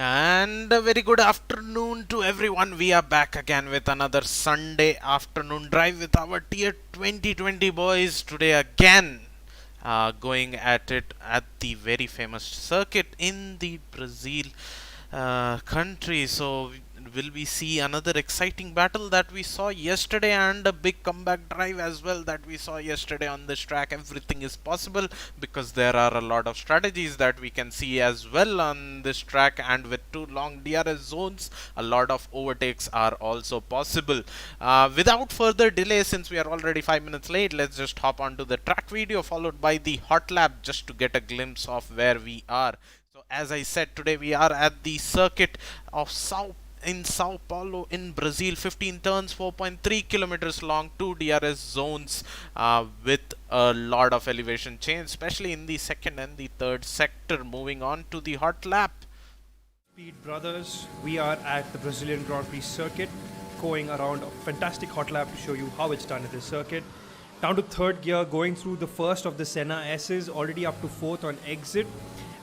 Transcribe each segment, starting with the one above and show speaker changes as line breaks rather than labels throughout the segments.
And a very good afternoon to everyone. We are back again with another Sunday afternoon drive with our Tier 2020 boys. Today again, going at it at the very famous circuit in the Brazil country. So will we see another exciting battle that we saw yesterday and a big comeback drive as well that we saw yesterday on this track? Everything is possible because there are a lot of strategies that we can see as well on this track, and with two long DRS zones, a lot of overtakes are also possible. Without further delay, since we are already 5 minutes late, let's just hop onto the track video followed by the hot lap just to get a glimpse of where we are. So as I said, today we are at the circuit of Sao Paulo in Brazil. 15 turns, 4.3 kilometers long, 2 DRS zones with a lot of elevation change, especially in the second and the third sector. Moving on to the hot lap.
Speed brothers, we are at the Brazilian Grand Prix circuit, going around a fantastic hot lap to show you how it's done at this circuit. Down to third gear, going through the first of the Senna S's, already up to fourth on exit.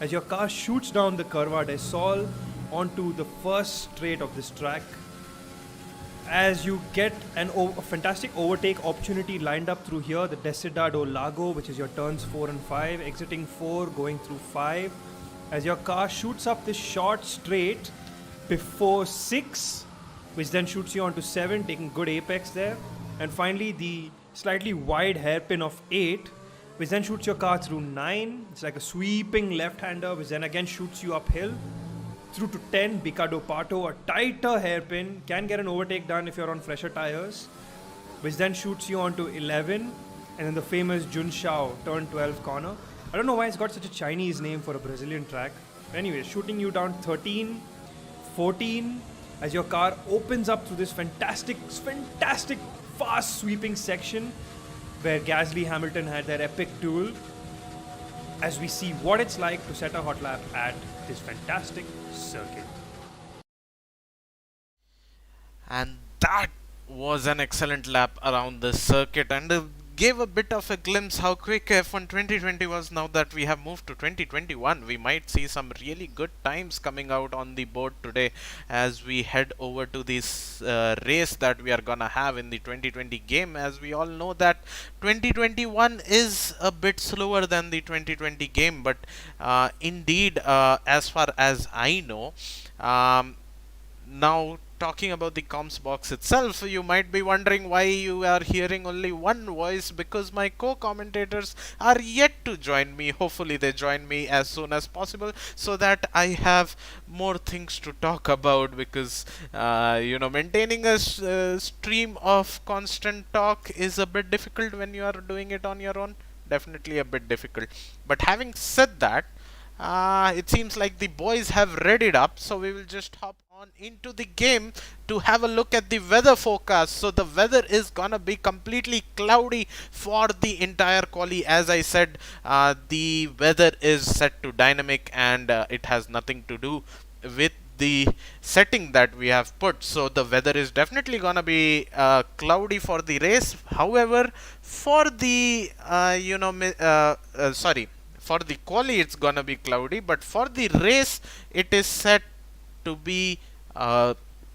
As your car shoots down the Curva del Sol onto the first straight of this track, as you get a fantastic overtake opportunity lined up through here, the Decidado Lago, which is your turns 4 and 5, exiting 4, going through 5. As your car shoots up this short straight before 6, which then shoots you onto 7, taking good apex there. And finally the slightly wide hairpin of 8, which then shoots your car through 9. It's like a sweeping left-hander, which then again shoots you uphill. Through to 10, Bicado Pato, a tighter hairpin, can get an overtake done if you're on fresher tires, which then shoots you onto 11, and then the famous Junshao turn 12 corner. I don't know why it's got such a Chinese name for a Brazilian track. But anyway, shooting you down 13, 14, as your car opens up through this fantastic, fast sweeping section where Gasly Hamilton had their epic duel, as we see what it's like to set a hot lap at this fantastic circuit.
And that was an excellent lap around the circuit, and gave a bit of a glimpse how quick F1 2020 was. Now that we have moved to 2021, we might see some really good times coming out on the board today as we head over to this race that we are gonna have in the 2020 game. As we all know that 2021 is a bit slower than the 2020 game, but indeed, as far as I know, now talking about the comms box itself, you might be wondering why you are hearing only one voice, because my co-commentators are yet to join me. Hopefully they join me as soon as possible so that I have more things to talk about, because maintaining a stream of constant talk is a bit difficult when you are doing it on your own. Definitely a bit difficult. But having said that, it seems like the boys have readied up, so we will just hop on into the game to have a look at the weather forecast. So the weather is gonna be completely cloudy for the entire quali. As I said, the weather is set to dynamic, and it has nothing to do with the setting that we have put. So the weather is definitely gonna be cloudy for the race. However, for the for the quali it's gonna be cloudy, but for the race it is set to be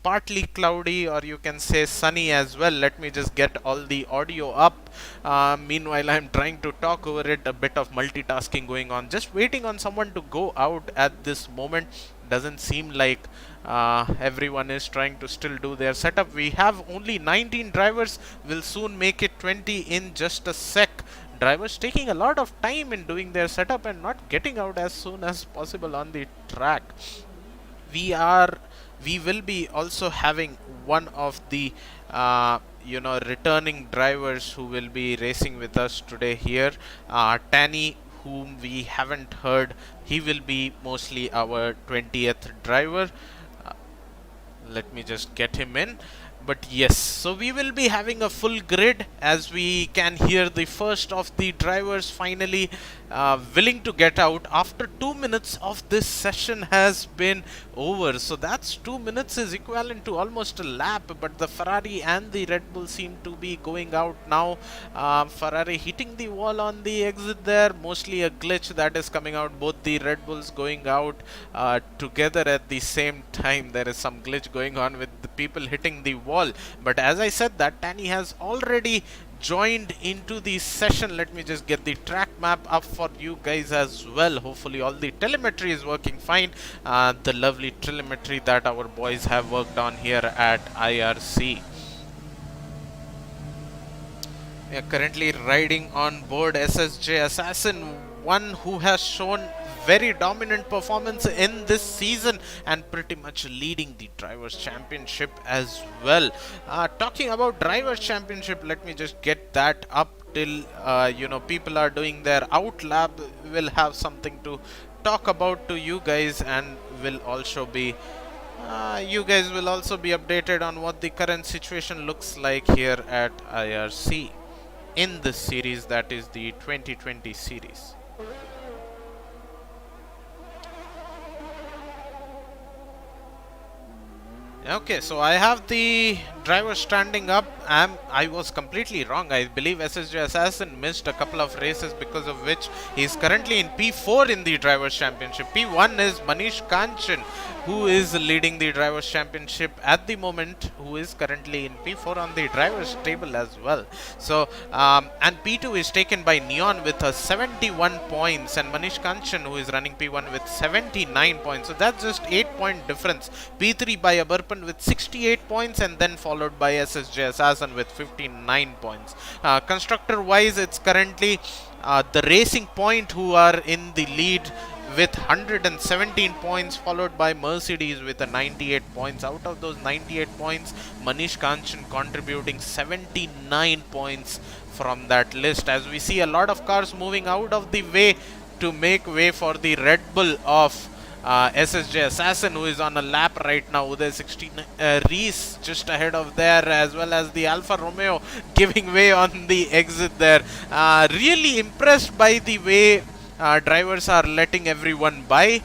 partly cloudy, or you can say sunny as well. Let me just get all the audio up. Meanwhile, I'm trying to talk over it. A bit of multitasking going on, just waiting on someone to go out at this moment. Doesn't seem like everyone is trying to still do their setup. We have only 19 drivers. We'll soon make it 20 in just a sec. Drivers taking a lot of time in doing their setup and not getting out as soon as possible on the track. We will be also having one of the returning drivers who will be racing with us today here, Tanny, whom we haven't heard. He will be mostly our 20th driver. Let me just get him in. But yes, so we will be having a full grid as we can hear the first of the drivers finally willing to get out after 2 minutes of this session has been over. So that's 2 minutes is equivalent to almost a lap, but the Ferrari and the Red Bull seem to be going out now. Ferrari hitting the wall on the exit there, mostly a glitch that is coming out. Both the Red Bulls going out together at the same time. There is some glitch going on with the people hitting the wall. But as I said, that Tanny has already joined into the session. Let me just get the track map up for you guys as well. Hopefully all the telemetry is working fine. The lovely telemetry that our boys have worked on here at IRC. We are currently riding on board SSJ Assassin, one who has shown very dominant performance in this season and pretty much leading the Drivers' Championship as well. Talking about Drivers' Championship, let me just get that up till people are doing their out lap. We'll have something to talk about to you guys, and will also be you guys will also be updated on what the current situation looks like here at IRC in this series, that is the 2020 series. Okay, so I have the driver standing up. I was completely wrong. I believe SSJ Assassin missed a couple of races, because of which he is currently in P4 in the Drivers' Championship. P1 is Manish Kanchan, who is leading the Drivers' Championship at the moment, who is currently in P4 on the Drivers' table as well. So, and P2 is taken by Neon with 71 points, and Manish Kanchan, who is running P1 with 79 points. So that's just 8-point difference. P3 by Abarpan with 68 points, and then followed by SSJ Assassin with 59 points. Constructor wise, it's currently the Racing Point who are in the lead with 117 points, followed by Mercedes with 98 points. Out of those 98 points, Manish Kanchan contributing 79 points from that list, as we see a lot of cars moving out of the way to make way for the Red Bull of SSJ Assassin, who is on a lap right now. Uday 16 Reese just ahead of there, as well as the Alfa Romeo giving way on the exit there. Really impressed by the way drivers are letting everyone by,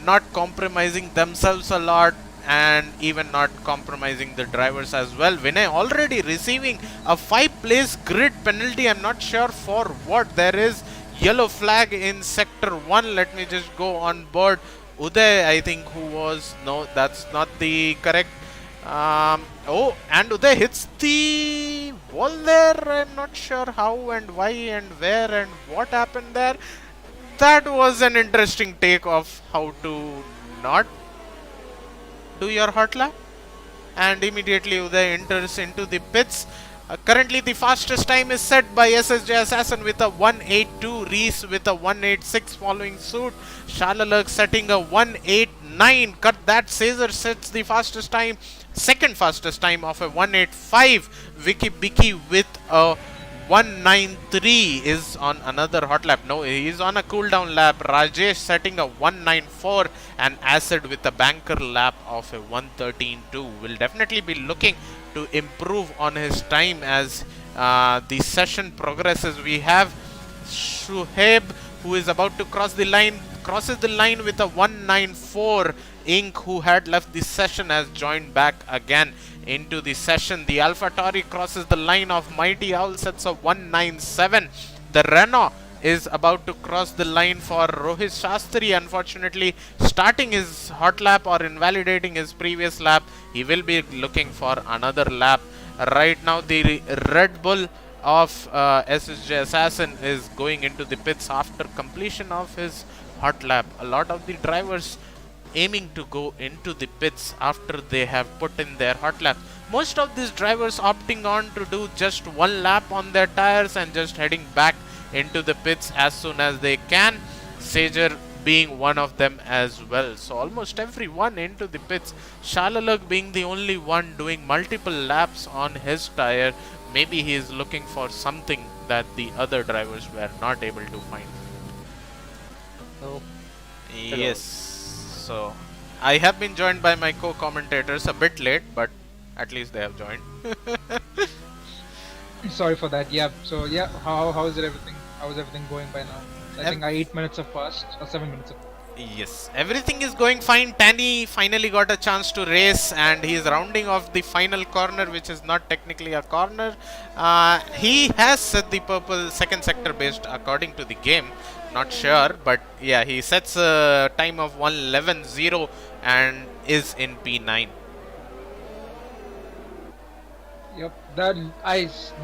not compromising themselves a lot, and even not compromising the drivers as well. Vinay already receiving a 5-place grid penalty. I'm not sure for what. There is yellow flag in sector 1. Let me just go on board. Uday, I think, who was, no, that's not the correct. Oh, and Uday hits the wall there. I'm not sure how and why and where and what happened there. That was an interesting take of how to not do your hot lap. And immediately Uday enters into the pits. Currently the fastest time is set by SSJ Assassin with a 182, Reese with a 186 following suit, Shalalurk setting a 189. Cut that, Caesar sets the fastest time, second fastest time of a 185. Vicky Bicky with a 193 is on another hot lap. No, he is on a cooldown lap. Rajesh setting a 194, and Acid with a banker lap of a 113.2. Will definitely be looking to improve on his time as the session progresses. We have Shuhaib, who is about to cross the line, crosses the line with a 194. Ink, who had left the session, has joined back again into the session. The Alpha Tauri crosses the line of Mighty Owl, sets a 197. The Renault is about to cross the line for Rohit Shastri, unfortunately starting his hot lap or invalidating his previous lap. He will be looking for another lap. Right now the Red Bull of SSJ Assassin is going into the pits after completion of his hot lap. A lot of the drivers aiming to go into the pits after they have put in their hot lap. Most of these drivers opting on to do just one lap on their tires and just heading back into the pits as soon as they can. Sager being one of them as well. So almost everyone into the pits. Shalalurk being the only one doing multiple laps on his tire. Maybe he is looking for something that the other drivers were not able to find.
Oh.
Yes. So I have been joined by my co-commentators a bit late, but At least they have joined.
Sorry for that. Yeah. So yeah, how is it everything? How is everything going by now? I think 8 minutes have passed, or 7 minutes have passed.
Yes, everything is going fine. Tanny finally got a chance to race and he is rounding off the final corner, which is not technically a corner. He has set the purple second sector based according to the game. Not sure, but yeah, he sets a time of 1:11.0 and is in P9.
Yep. That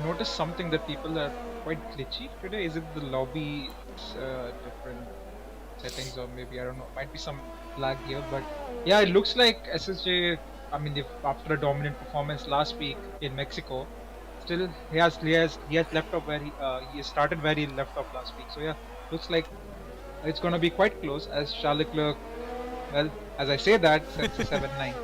noticed something that people are quite glitchy today. Is it the lobby different settings, or maybe I don't know? Might be some lag here, but yeah, it looks like SSJ. I mean, after a dominant performance last week in Mexico, still he has left off where he started where he left off last week. So yeah, looks like it's gonna be quite close as Charles Leclerc. Well, as I say that, sets 7-9.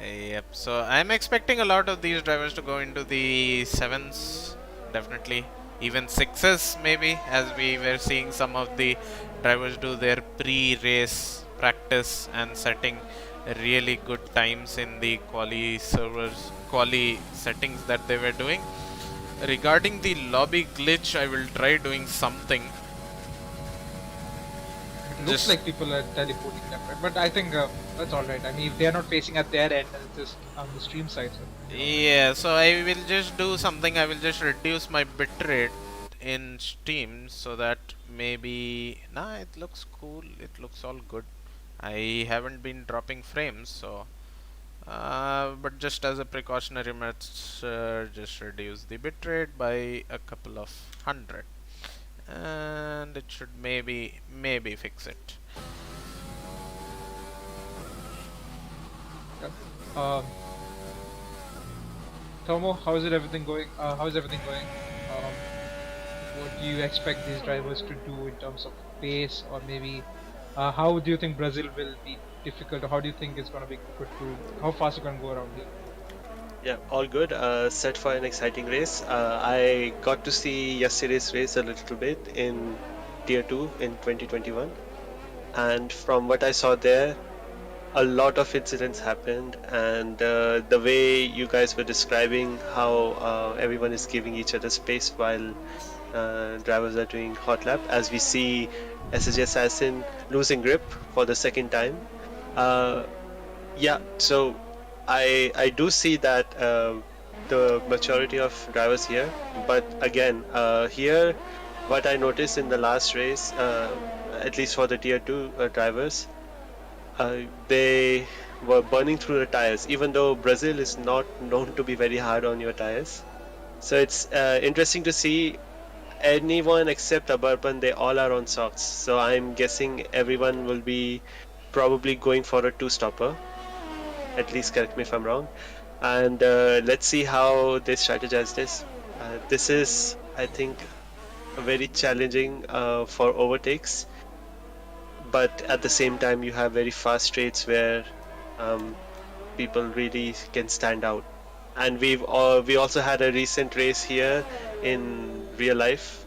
Yep, so I'm expecting a lot of these drivers to go into the 7s, definitely. Even 6s, maybe, as we were seeing some of the drivers do their pre-race practice and setting really good times in the quali servers, quali settings that they were doing. Regarding the lobby glitch, I will try doing something.
It looks like people are teleporting left, right? But I think that's alright. I mean, if they are not facing at their end, it's just on the stream side. So,
yeah, so I will just do something. I will just reduce my bitrate in Steam so that maybe. Nah, it looks cool. It looks all good. I haven't been dropping frames, so. But just as a precautionary measure, just reduce the bitrate by a couple of hundred. And it should maybe fix it.
yep. Tomo, how's everything going? How's everything going? What do you expect these drivers to do in terms of pace, or maybe how do you think Brazil will be difficult, or how do you think it's going to be good to? How fast you can go around here?
Yeah, all good. Set for an exciting race. I got to see yesterday's race a little bit in Tier 2 in 2021. And from what I saw there, a lot of incidents happened. And the way you guys were describing how everyone is giving each other space while drivers are doing hot lap, as we see SSJ Assassin losing grip for the second time. Yeah, so I do see that the majority of drivers here, but again, here what I noticed in the last race, at least for the tier 2 drivers, they were burning through the tires, even though Brazil is not known to be very hard on your tires. So it's interesting to see anyone except Abarban, they all are on socks. So I'm guessing everyone will be probably going for a two-stopper. At least correct me if I'm wrong. And let's see how they strategize this. This is, I think, very challenging for overtakes. But at the same time, you have very fast straights where people really can stand out. And we also had a recent race here in real life,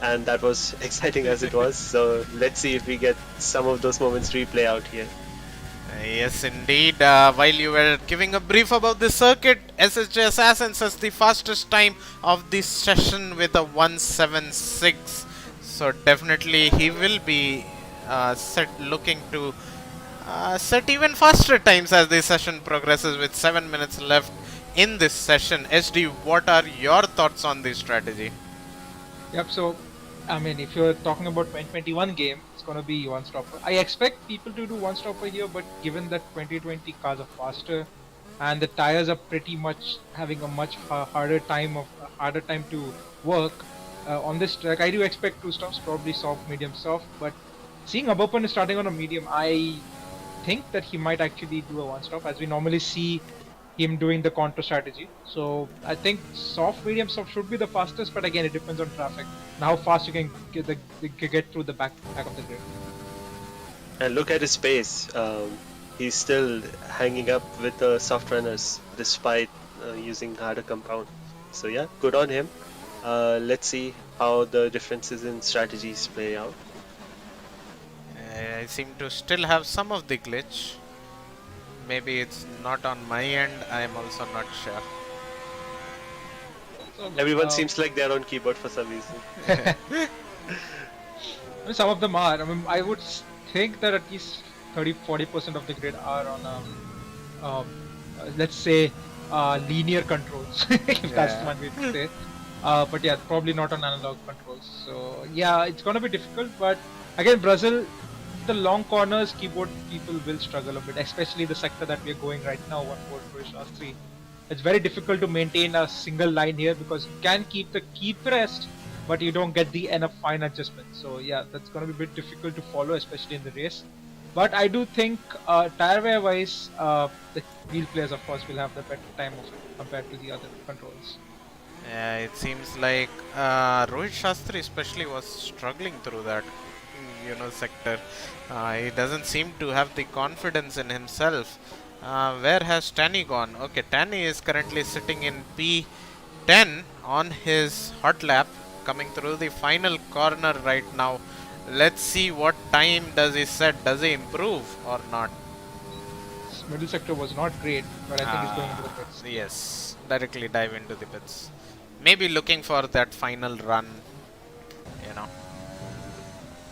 and that was exciting as it was. So let's see if we get some of those moments replay out here.
Yes, indeed. While you were giving a brief about the circuit, SSJ Assassins has the fastest time of this session with a 1:76. So definitely he will be looking to set even faster times as the session progresses with 7 minutes left in this session. SD, what are your thoughts on this strategy?
Yep. So, I mean, if you're talking about 2021 game, it's gonna be one stopper. I expect people to do one stopper here, but given that 2020 cars are faster and the tires are pretty much having a much harder time to work on this track, I do expect two stops, probably soft, medium, soft. But seeing Abapan is starting on a medium, I think that he might actually do a one stop, as we normally see him doing the counter strategy. So I think soft, medium, soft should be the fastest, but again, it depends on traffic and how fast you can get through the back of the grid.
And look at his pace. He's still hanging up with the soft runners despite using harder compound. So yeah, good on him. Let's see how the differences in strategies play out.
I seem to still have some of the glitch. maybe it's not on my end. I am also not sure.
So,
Everyone seems like they're on keyboard for some reason.
I mean, some of them are. I mean, I would think that at least 30-40% of the grid are on, let's say, linear controls, if that's
Yeah.
one way to say. But yeah, probably not on analog controls. So yeah, it's gonna be difficult. But again, Brazil, the long corners, keyboard people will struggle a bit, especially the sector that we are going right now, 1-4 It's very difficult to maintain a single line here because you can keep the key pressed, but you don't get the enough fine adjustments. So yeah, that's gonna be a bit difficult to follow, especially in the race. But I do think tire wear wise, the wheel players of course will have the better time of it compared to the other controls.
Yeah, it seems like Rohit Shastri especially was struggling through that, sector. He doesn't seem to have the confidence in himself. Where has Tanny gone? Okay, Tanny is currently sitting in P10 on his hot lap, coming through the final corner right now. Let's see what time does he set. Does he improve or not?
This middle sector was not great, but I think he's going into the pits.
Yes, directly dive into the pits. Maybe looking for that final run, you know.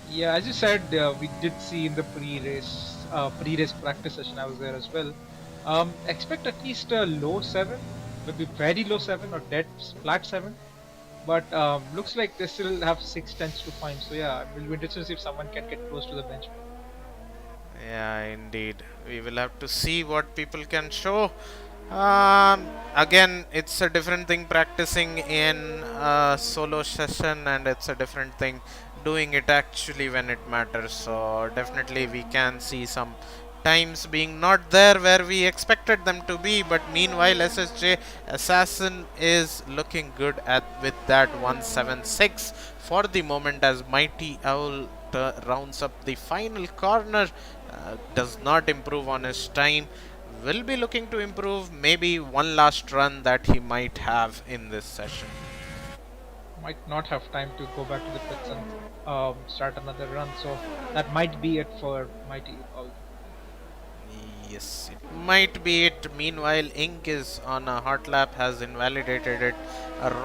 Yeah, as you said, we did see in the pre-race practice session. I was there as well. Expect at least a low 7, maybe very low 7 or dead flat 7. But looks like they still have 6 tenths to find. So yeah, we'll be interested to see if someone can get close to the benchmark.
Yeah, indeed. We will have to see what people can show. Again, it's a different thing practicing in a solo session, and it's a different thing doing it actually when it matters. So definitely we can see some times being not there where we expected them to be, but meanwhile SSJ Assassin is looking good at with that 176 for the moment as Mighty Owl rounds up the final corner. Does not improve on his time, will be looking to improve, maybe one last run that he might have in this session.
Might not have time to go back to the pits and start another run. So that might be it for Mighty Owl.
Yes, it might be it. Meanwhile, Ink is on a hot lap, has invalidated it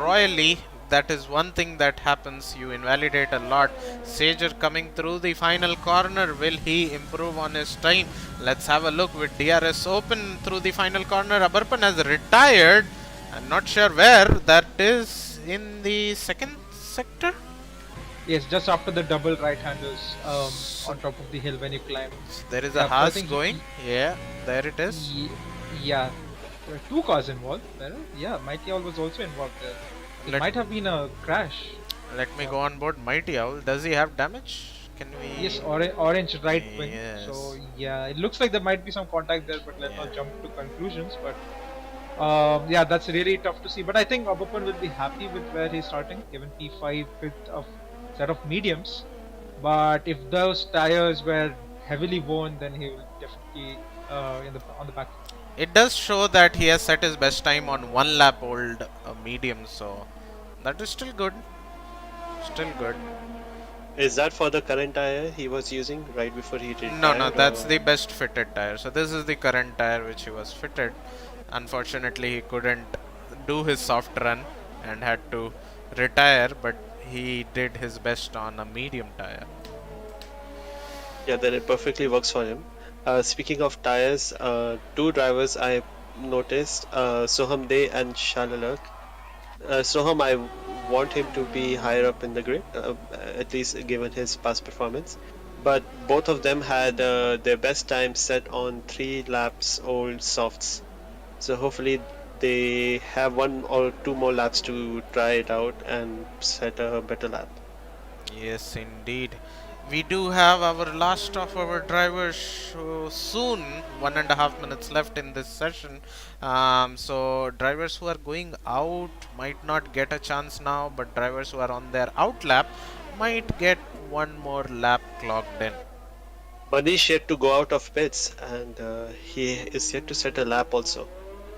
royally. That is one thing that happens, you invalidate a lot. Sager coming through the final corner, will he improve on his time? Let's have a look with DRS open through the final corner. Abarpan has retired. I'm not sure where that is, in the second sector.
Yes, just after the double right-handers on top of the hill when you climb.
There is
Yeah,
a
I
Haas
think
going. Yeah, there it is.
Yeah, there are 2 cars involved. Yeah, Mighty Owl was also involved there. It might have been a crash.
Let me go on board Mighty Owl. Does he have damage? Can we?
Yes, orange right wing.
Yes.
So yeah, it looks like there might be some contact there, but let's not jump to conclusions. But yeah, that's really tough to see. But I think Abupan will be happy with where he's starting, given P5 with a set of mediums. But if those tires were heavily worn, then he will definitely on the back.
It does show that he has set his best time on 1 lap old medium, so that is still good. Still good.
Is that for the current tire he was using right before he retired?
No, that's the best fitted tire. So this is the current tire which he was fitted. Unfortunately, he couldn't do his soft run and had to retire, but he did his best on a medium tire.
Yeah, then it perfectly works for him. Speaking of tires, 2 drivers I noticed, Soham Day and Shalalak. Soham, I want him to be higher up in the grid, at least given his past performance. But both of them had their best time set on 3 laps old softs. So hopefully they have 1 or 2 more laps to try it out and set a better lap.
Yes, indeed. We do have our last of our drivers soon. 1.5 minutes left in this session. So drivers who are going out might not get a chance now, but drivers who are on their out lap might get 1 more lap clocked in.
Manish yet to go out of pits, and he is yet to set a lap also.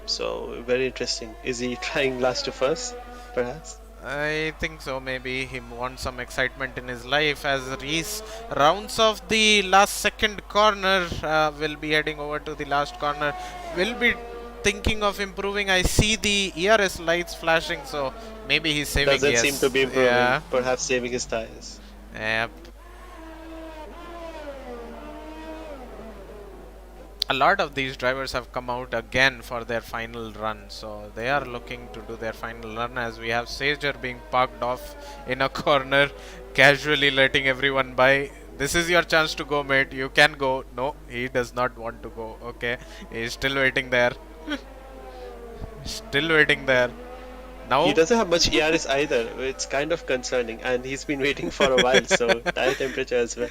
So very interesting. Is he trying last to first, perhaps?
I think so. Maybe he wants some excitement in his life as Reese rounds off the last second corner. Will be heading over to the last corner. Will be thinking of improving. I see the ERS lights flashing, so maybe he's saving.
Doesn't seem to
Yes,
be improving.
yeah,
Perhaps saving his tires.
yep. A lot of these drivers have come out again for their final run, so they are looking to do their final run as we have Sager being parked off in a corner, casually letting everyone by. This is your chance to go, mate. You can go. No, he does not want to go. Okay, he's still waiting there. Still waiting there.
He
Now,
doesn't have much ERS either. It's kind of concerning, and he's been waiting for a while, so tire temperature as well.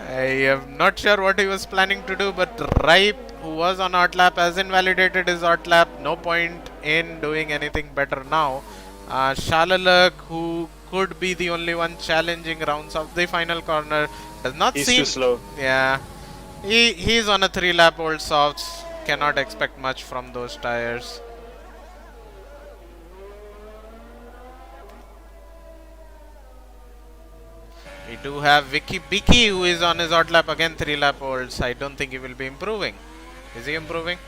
I am not sure what he was planning to do, but Ripe, who was on hot lap, has invalidated his hot lap. No point in doing anything better now. Shalalak, who could be the only one challenging rounds of the final corner, does not
He's
seem.
too slow.
Yeah, he's on a 3-lap old softs. Cannot expect much from those tires. We do have Vicky Bicky, who is on his hot lap again, 3-lap olds. I don't think he will be improving. Is he improving?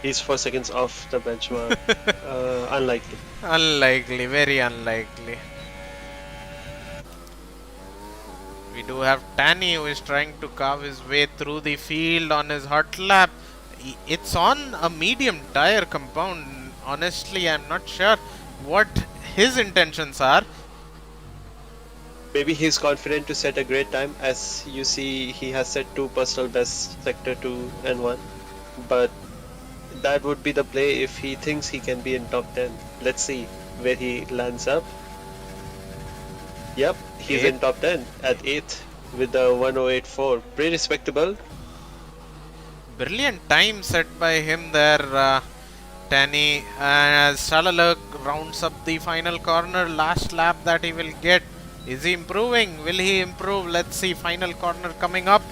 He's 4 seconds off the benchmark. Unlikely.
Unlikely, very unlikely. We do have Tanny, who is trying to carve his way through the field on his hot lap. It's on a medium tire compound. Honestly, I'm not sure what his intentions are.
Maybe he's confident to set a great time. As you see, he has set 2 personal bests, sector 2 and 1. But that would be the play if he thinks he can be in top 10. Let's see where he lands up. Yep, he's in top 10 at 8th with the 1084. Pretty respectable.
Brilliant time set by him there, Tanny. As Shalalak rounds up the final corner, last lap that he will get. Is he improving? Will he improve? Let's see. Final corner coming up.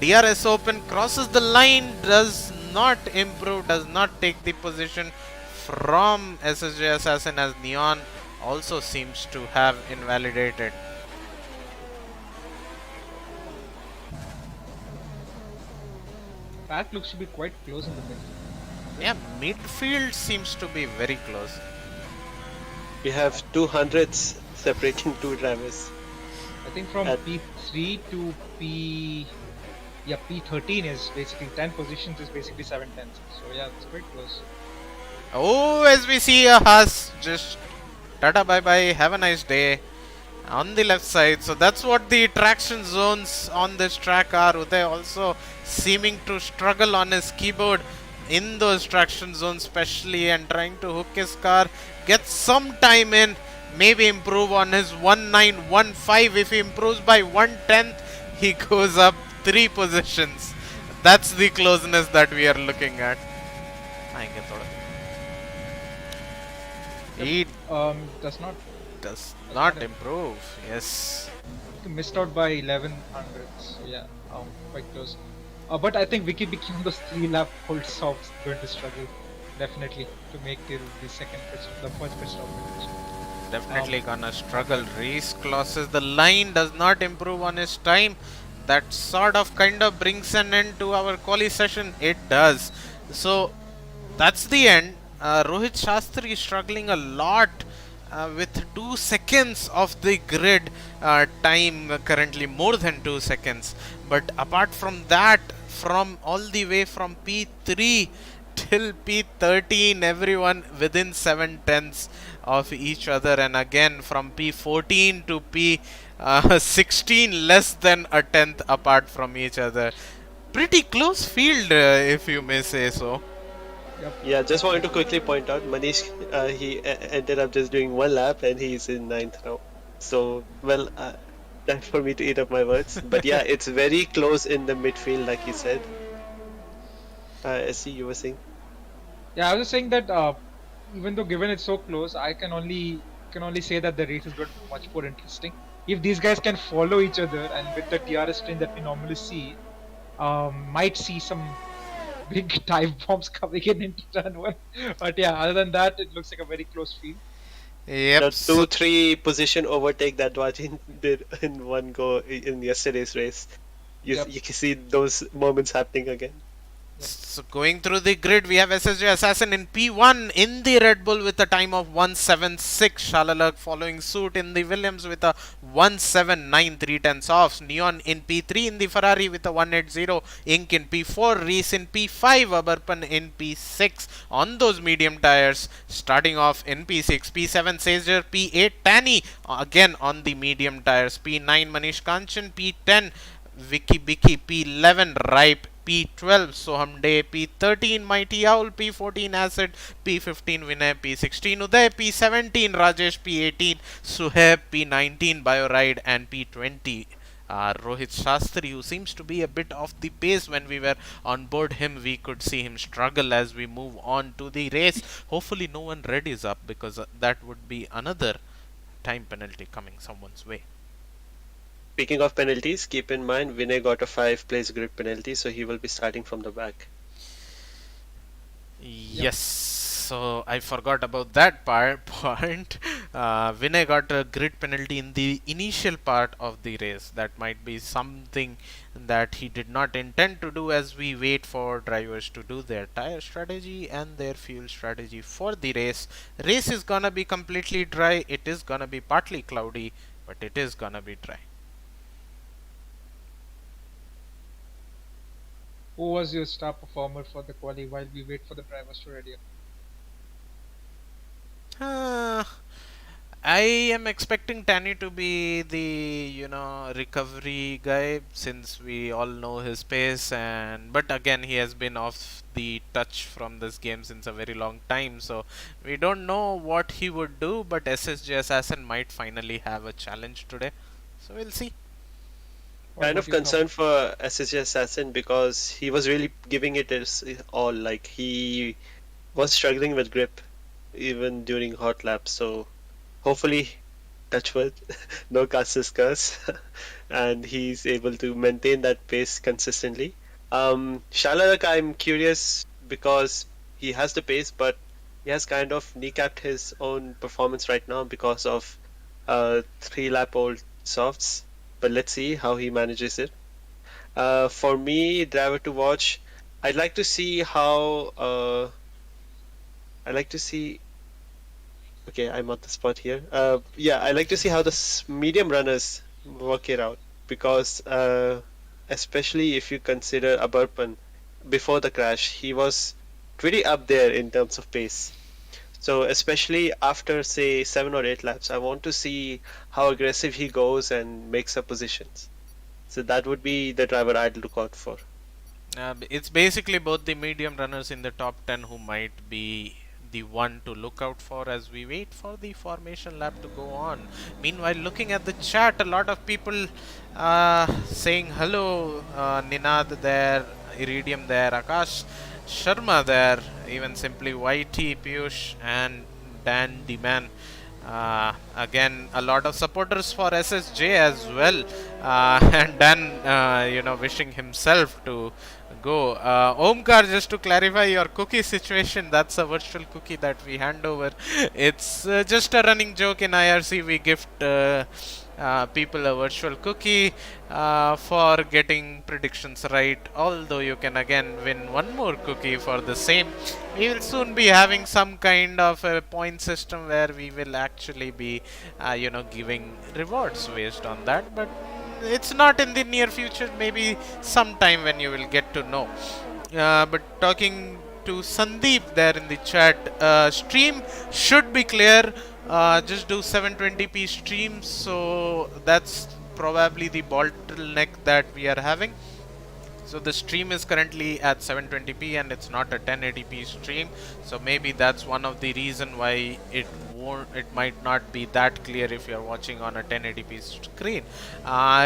DRS open, crosses the line, does not improve, does not take the position from SSJ Assassin, as Neon also seems to have invalidated.
Pack looks to be quite close in the mid.
Yeah, midfield seems to be very close.
We have 200s separating 2 drivers.
I think from P3 to P13 is basically 10 positions is basically 7 tenths. So yeah, it's quite close.
Oh, as we see a Haas just tata bye bye, have a nice day on the left side. So that's what the traction zones on this track are. Uday also seeming to struggle on his keyboard in those traction zones especially, and trying to hook his car, get some time in, maybe improve on his 1915. If he improves by 1/10, he goes up 3 positions. That's the closeness that we are looking at. He
Does not
does not improve. Yes.
missed out by 11 hundredths. So yeah, quite close. But I think Vicky Vicky on those 3-lap hold stops going to struggle definitely to make the second pitch, the first pitch stop.
Definitely gonna struggle. Reese crosses the line, does not improve on his time. That sort of kind of brings an end to our quali session. It does. So that's the end. Rohit Shastri is struggling a lot with 2 seconds of the grid time currently, more than 2 seconds. But apart from that, from all the way from P3 till P13, everyone within 7 tenths of each other, and again from P14 to P16, less than a tenth apart from each other. Pretty close field, if you may say so.
Yeah, just wanted to quickly point out, Manish, he ended up just doing 1 lap and he's in 9th now. So, well, time for me to eat up my words. But yeah, it's very close in the midfield, like you said. SC, you were saying?
Yeah, I was just saying that even though given it's so close, I can only say that the race is going to be much more interesting. If these guys can follow each other, and with the DRS train that we normally see, might see some big dive bombs coming in into turn 1. But yeah, other than that, it looks like a very close field.
Yep.
The
So
2-3 position overtake that Dwajin did in one go in yesterday's race.
Yep.
You can see those moments happening again.
So going through the grid, we have SSJ Assassin in P1 in the Red Bull with a time of 176. Shalalak following suit in the Williams with a 179 3/10 offs. Neon in P3 in the Ferrari with a 180. Ink in P4. Reese in P5. Abarpan in P6 on those medium tires. Starting off in P6. P7 Sager. P8 Tanny again on the medium tires. P9 Manish Kanchan. P10 Vicky Bicky. P11 Ripe. P12 Soham Day, P13 Mighty Owl, P14 Acid, P15 Vinay, P16 Uday, P17 Rajesh, P18 Suheb, P19 Bioride, and P20 Rohit Shastri, who seems to be a bit off the pace. When we were on board him, we could see him struggle as we move on to the race. Hopefully, no one readies up, because that would be another time penalty coming someone's way.
Speaking of penalties, keep in mind Vinay got a 5 place grid penalty, so he will be starting from the back.
Yes, so I forgot about that point. Vinay got a grid penalty in the initial part of the race. That might be something that he did not intend to do, as we wait for drivers to do their tire strategy and their fuel strategy for the race. Race is gonna be completely dry. It is gonna be partly cloudy, but it is gonna be dry.
Who was your star performer for the quali while we wait for the drivers to ready up?
Uh, I am expecting Tanny to be the recovery guy, since we all know his pace, and but again he has been off the touch from this game since a very long time, so we don't know what he would do. But SSJ Assassin might finally have a challenge today, so we'll see.
What
Kind
about
of
you, Tom?
concerned for SSG Assassin because he was really giving it his all. Like he was struggling with grip even during hot laps. So hopefully, touch wood, no Cassis curse, and he's able to maintain that pace consistently. Shalarak, I'm curious because he has the pace, but he has kind of kneecapped his own performance right now because of 3 lap old softs. But let's see how he manages it. For me, driver to watch, I'd like to see how. I'd like to see. Okay, I'm on the spot here. Yeah, I'd like to see how the medium runners work it out because, especially if you consider Abarpan before the crash, he was pretty up there in terms of pace. So especially after say 7 or 8 laps, I want to see how aggressive he goes and makes up positions. So that would be the driver I'd look out for.
It's basically both the medium runners in the top 10 who might be the one to look out for as we wait for the formation lap to go on. Meanwhile, looking at the chat, a lot of people saying hello. Ninad there, Iridium there, Akash Sharma there, even simply YT, Piyush, and Dan the Man. Again, a lot of supporters for SSJ as well, and Dan, wishing himself to go. Omkar, just to clarify your cookie situation, that's a virtual cookie that we hand over. It's just a running joke in IRC. We gift people a virtual cookie for getting predictions right, although you can again win one more cookie for the same. We will soon be having some kind of a point system where we will actually be giving rewards based on that, but it's not in the near future, maybe sometime when you will get to know. But talking to Sandeep there in the chat, stream should be clear. Just do 720p stream, so that's probably the bottleneck that we are having. So the stream is currently at 720p and it's not a 1080p stream, so maybe that's one of the reason why it might not be that clear if you're watching on a 1080p screen.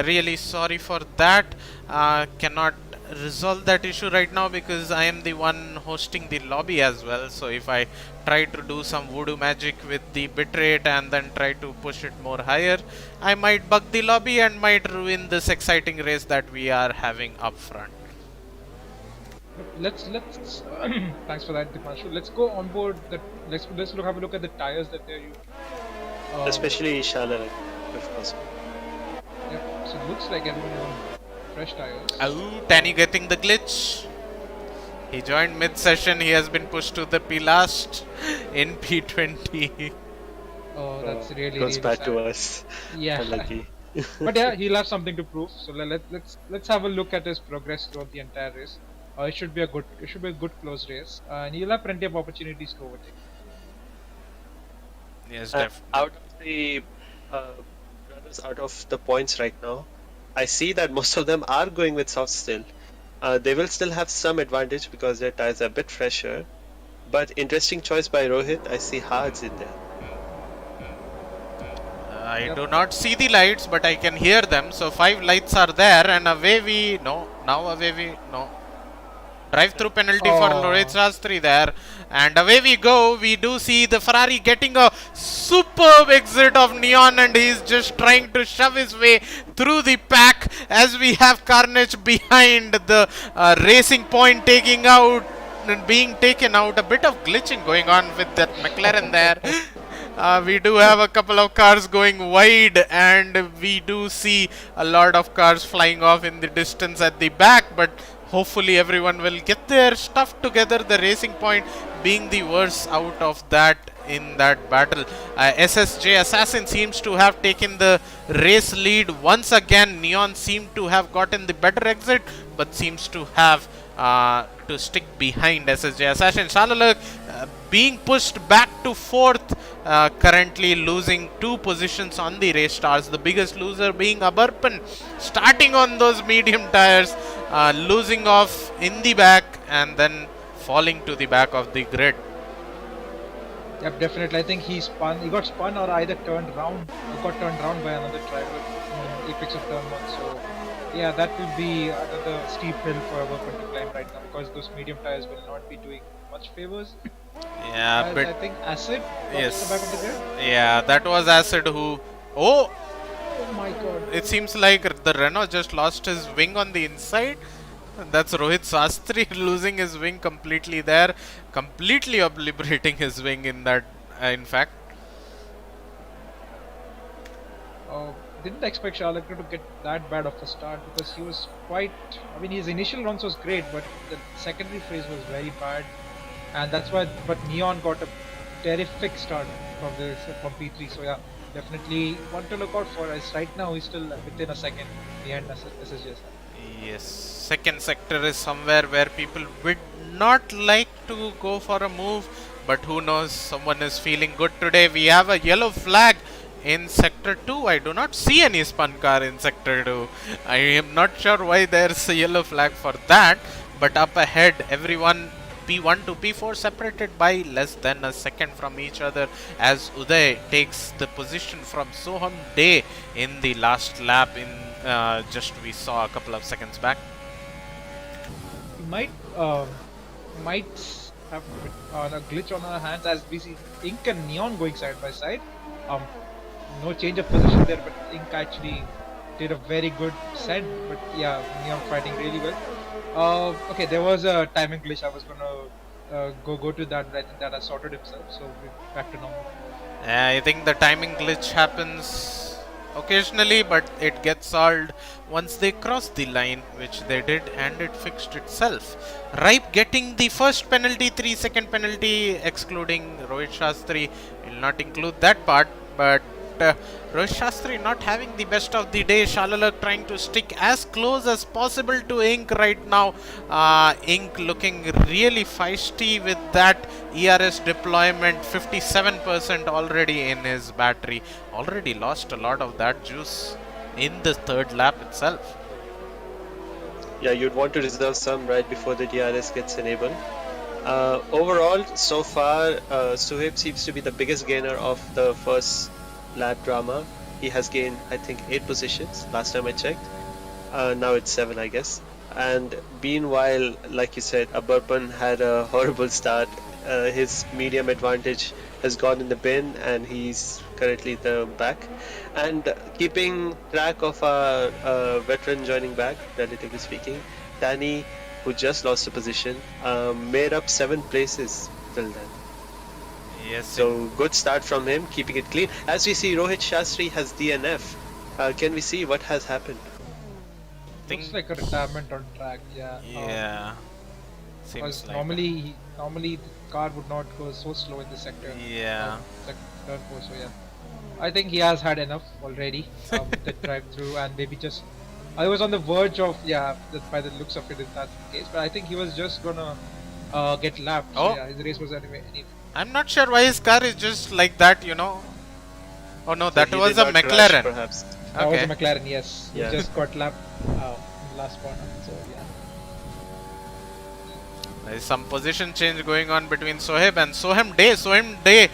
Really sorry for that. Cannot resolve that issue right now because I am the one hosting the lobby as well. So if I try to do some voodoo magic with the bitrate and then try to push it more higher, I might bug the lobby and might ruin this exciting race that we are having up front.
Let's thanks for that, Dipanshu. Let's go on board. Let's have a look at the tires that they're using.
especially Shala, if possible.
Yeah, so it looks like everyone is on fresh tires.
Oh, Danny getting the glitch. He joined mid-session. He has been pushed to the P last in P20.
Oh, that's really
Goes
really
back
sad.
to us.
Yeah,
Unlucky.
but yeah, he'll have something to prove. So let's have a look at his progress throughout the entire race. It should be a good close race, and he'll have plenty of opportunities to overtake.
Yes,
Out of the brothers, out of the points right now, I see that most of them are going with soft still. They will still have some advantage because their tires are a bit fresher. But interesting choice by Rohit. I see hards in there.
I
Yep.
do not see the lights, but I can hear them. So 5 lights are there, and away we no. Drive-through penalty for Rohit Shastri there, and away we go. We do see the Ferrari getting a superb exit of Neon, and he's just trying to shove his way through the pack as we have Carnage behind the Racing Point taking out and being taken out. A bit of glitching going on with that McLaren there. We do have a couple of cars going wide, and we do see a lot of cars flying off in the distance at the back, but hopefully everyone will get their stuff together. The Racing Point being the worst out of that in that battle. SSJ Assassin seems to have taken the race lead once again. Neon seemed to have gotten the better exit, but seems to have to stick behind SSJ Assassin. Shalalak being pushed back to 4th, currently losing 2 positions on the race stars. The biggest loser being Abarpan, starting on those medium tires, losing off in the back and then falling to the back of the grid.
Yep, definitely. I think he got spun or either turned round, got turned round by another driver in apex of turn 1. So yeah, that will be another steep hill for Abarpan to climb right now, because those medium tires will not be doing much favors.
Yeah, but
I think Acid got
yes,
to the back of the grid.
yeah, that was Acid who. Oh,
Oh my god.
it seems like the Renault just lost his wing on the inside. That's Rohit Shastri losing his wing completely there, completely obliterating his wing in that. In fact,
Didn't expect Charlotte to get that bad of a start, because he was quite. I mean, his initial runs was great, but the secondary phase was very bad, and that's why. But Neon got a terrific start from P3. So yeah, definitely one to look out for. As right now, he's still within a second behind SSJ.
yes, second sector is somewhere where people would not like to go for a move, but who knows? Someone is feeling good today. We have a yellow flag in sector 2. I do not see any spun car in sector 2. I am not sure why there's a yellow flag for that, but up ahead everyone P1 to P4 separated by less than a second from each other, as Uday takes the position from Soham Day in the last lap in just we saw a couple of seconds back.
We might have a glitch on our hands as we see Ink and Neon going side by side. No change of position there, but Ink actually did a very good set. But yeah, Neon fighting really well. Okay, there was a timing glitch. I was gonna go to that, but I think that has sorted himself. So we're back to normal.
I think the timing glitch happens occasionally, but it gets solved once they cross the line, which they did, and it fixed itself. Ripe getting the first penalty, 3-second penalty, excluding Rohit Shastri. Will not include that part, but Rohit Shastri not having the best of the day. Shalalak trying to stick as close as possible to Ink right now. Ink looking really feisty with that ERS deployment. 57% already in his battery. Already lost a lot of that juice in the third lap itself.
Yeah, you'd want to reserve some right before the DRS gets enabled. Overall, so far, Suhaib seems to be the biggest gainer of the first lap drama. He has gained, I think, 8 positions last time I checked. Now it's 7, I guess. And meanwhile, like you said, Abarpan had a horrible start. His medium advantage has gone in the bin, and he's currently the back. And keeping track of our veteran joining back, relatively speaking, Danny, who just lost a position, made up 7 places till then.
Yes.
So good start from him, keeping it clean. As we see, Rohit Shastri has DNF. Can we see what has happened?
Looks like a retirement on track. Yeah.
Yeah. Seems
Because
like
normally the car would not go so slow in this sector.
Yeah.
Third four. So yeah, I think he has had enough already with the drive through, and maybe just. I was on the verge of by the looks of it, if that's the case. But I think he was just gonna get lapped. So
Oh.
yeah, his race was anyway.
I'm not sure why his car is just like that, you know. Oh no,
So
that
he
was
did
a
not crash,
McLaren.
perhaps.
That was
Okay.
a McLaren. Yes,
Yeah.
he just got lapped in the last corner. So yeah.
There's some position change going on between Soheb and Soham Day. Soham Day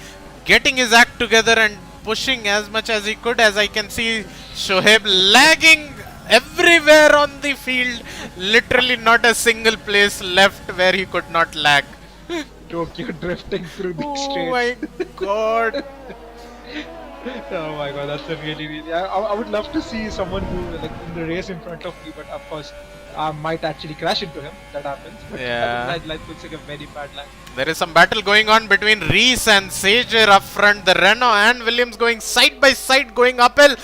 getting his act together and pushing as much as he could. As I can see, Shoaib lagging everywhere on the field. Literally not a single place left where he could not lag.
Tokyo drifting through the
Oh
straight.
my god.
Oh my god, that's a really. I would love to see someone who like in the race in front of me, but of course, I might actually crash into him. That happens. But
Yeah.
that looks like a very bad line.
There is some battle going on between Reese and Sager up front. The Renault and Williams going side by side, going uphill.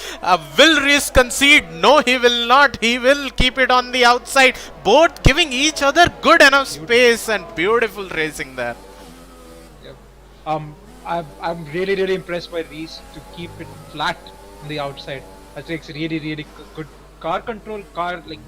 Will Reese concede? No, he will not. He will keep it on the outside. Both giving each other good enough space and beautiful racing there.
Yep. I'm really impressed by Reese to keep it flat on the outside. I think it's really good car control, like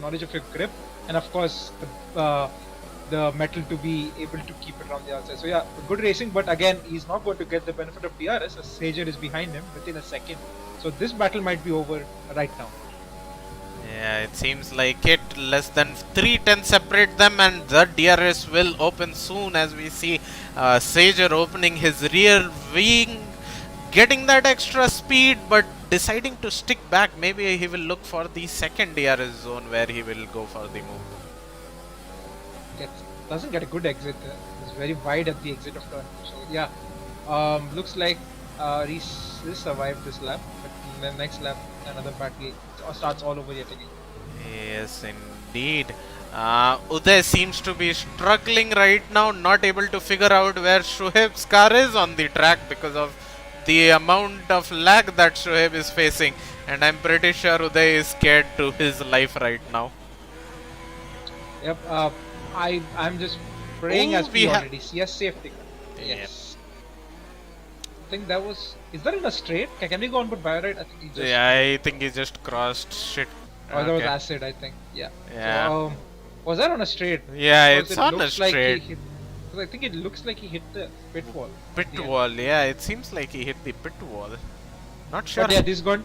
knowledge of your grip, and of course the metal to be able to keep it on the outside. So yeah, good racing, but again he's not going to get the benefit of DRS as Sager is behind him within a second. So this battle might be over right now.
Yeah, it seems like it. Less than 3 tenths separate them, and the DRS will open soon as we see Sager opening his rear wing, getting that extra speed, but deciding to stick back. Maybe he will look for the second DRS zone where he will go for the move.
Doesn't get a good exit. It's very wide at the exit of turn. So yeah, looks like Reese survived this lap, but in the next lap another battle starts all over yet again.
Yes, indeed. Uday seems to be struggling right now, not able to figure out where Shoaib's car is on the track because of the amount of lag that Shoaib is facing, and I'm pretty sure Uday is scared to his life right now.
Yep. I'm just praying
Oh,
as
we
we
ha-
already see a safety car. Yes. I think that was. Is that in a straight? Can we go on but by right? I think he just.
Yeah, I think he just crossed shit.
Or that was
Okay.
acid. I think. Yeah.
Yeah.
So, was that on a straight?
Yeah,
Because
it's
it
on a
looks like he
straight.
hit- because I think it looks like he hit the pit wall.
Pit
Yeah.
wall, yeah, it seems like he hit the pit wall. Not sure.
But yeah, this gone.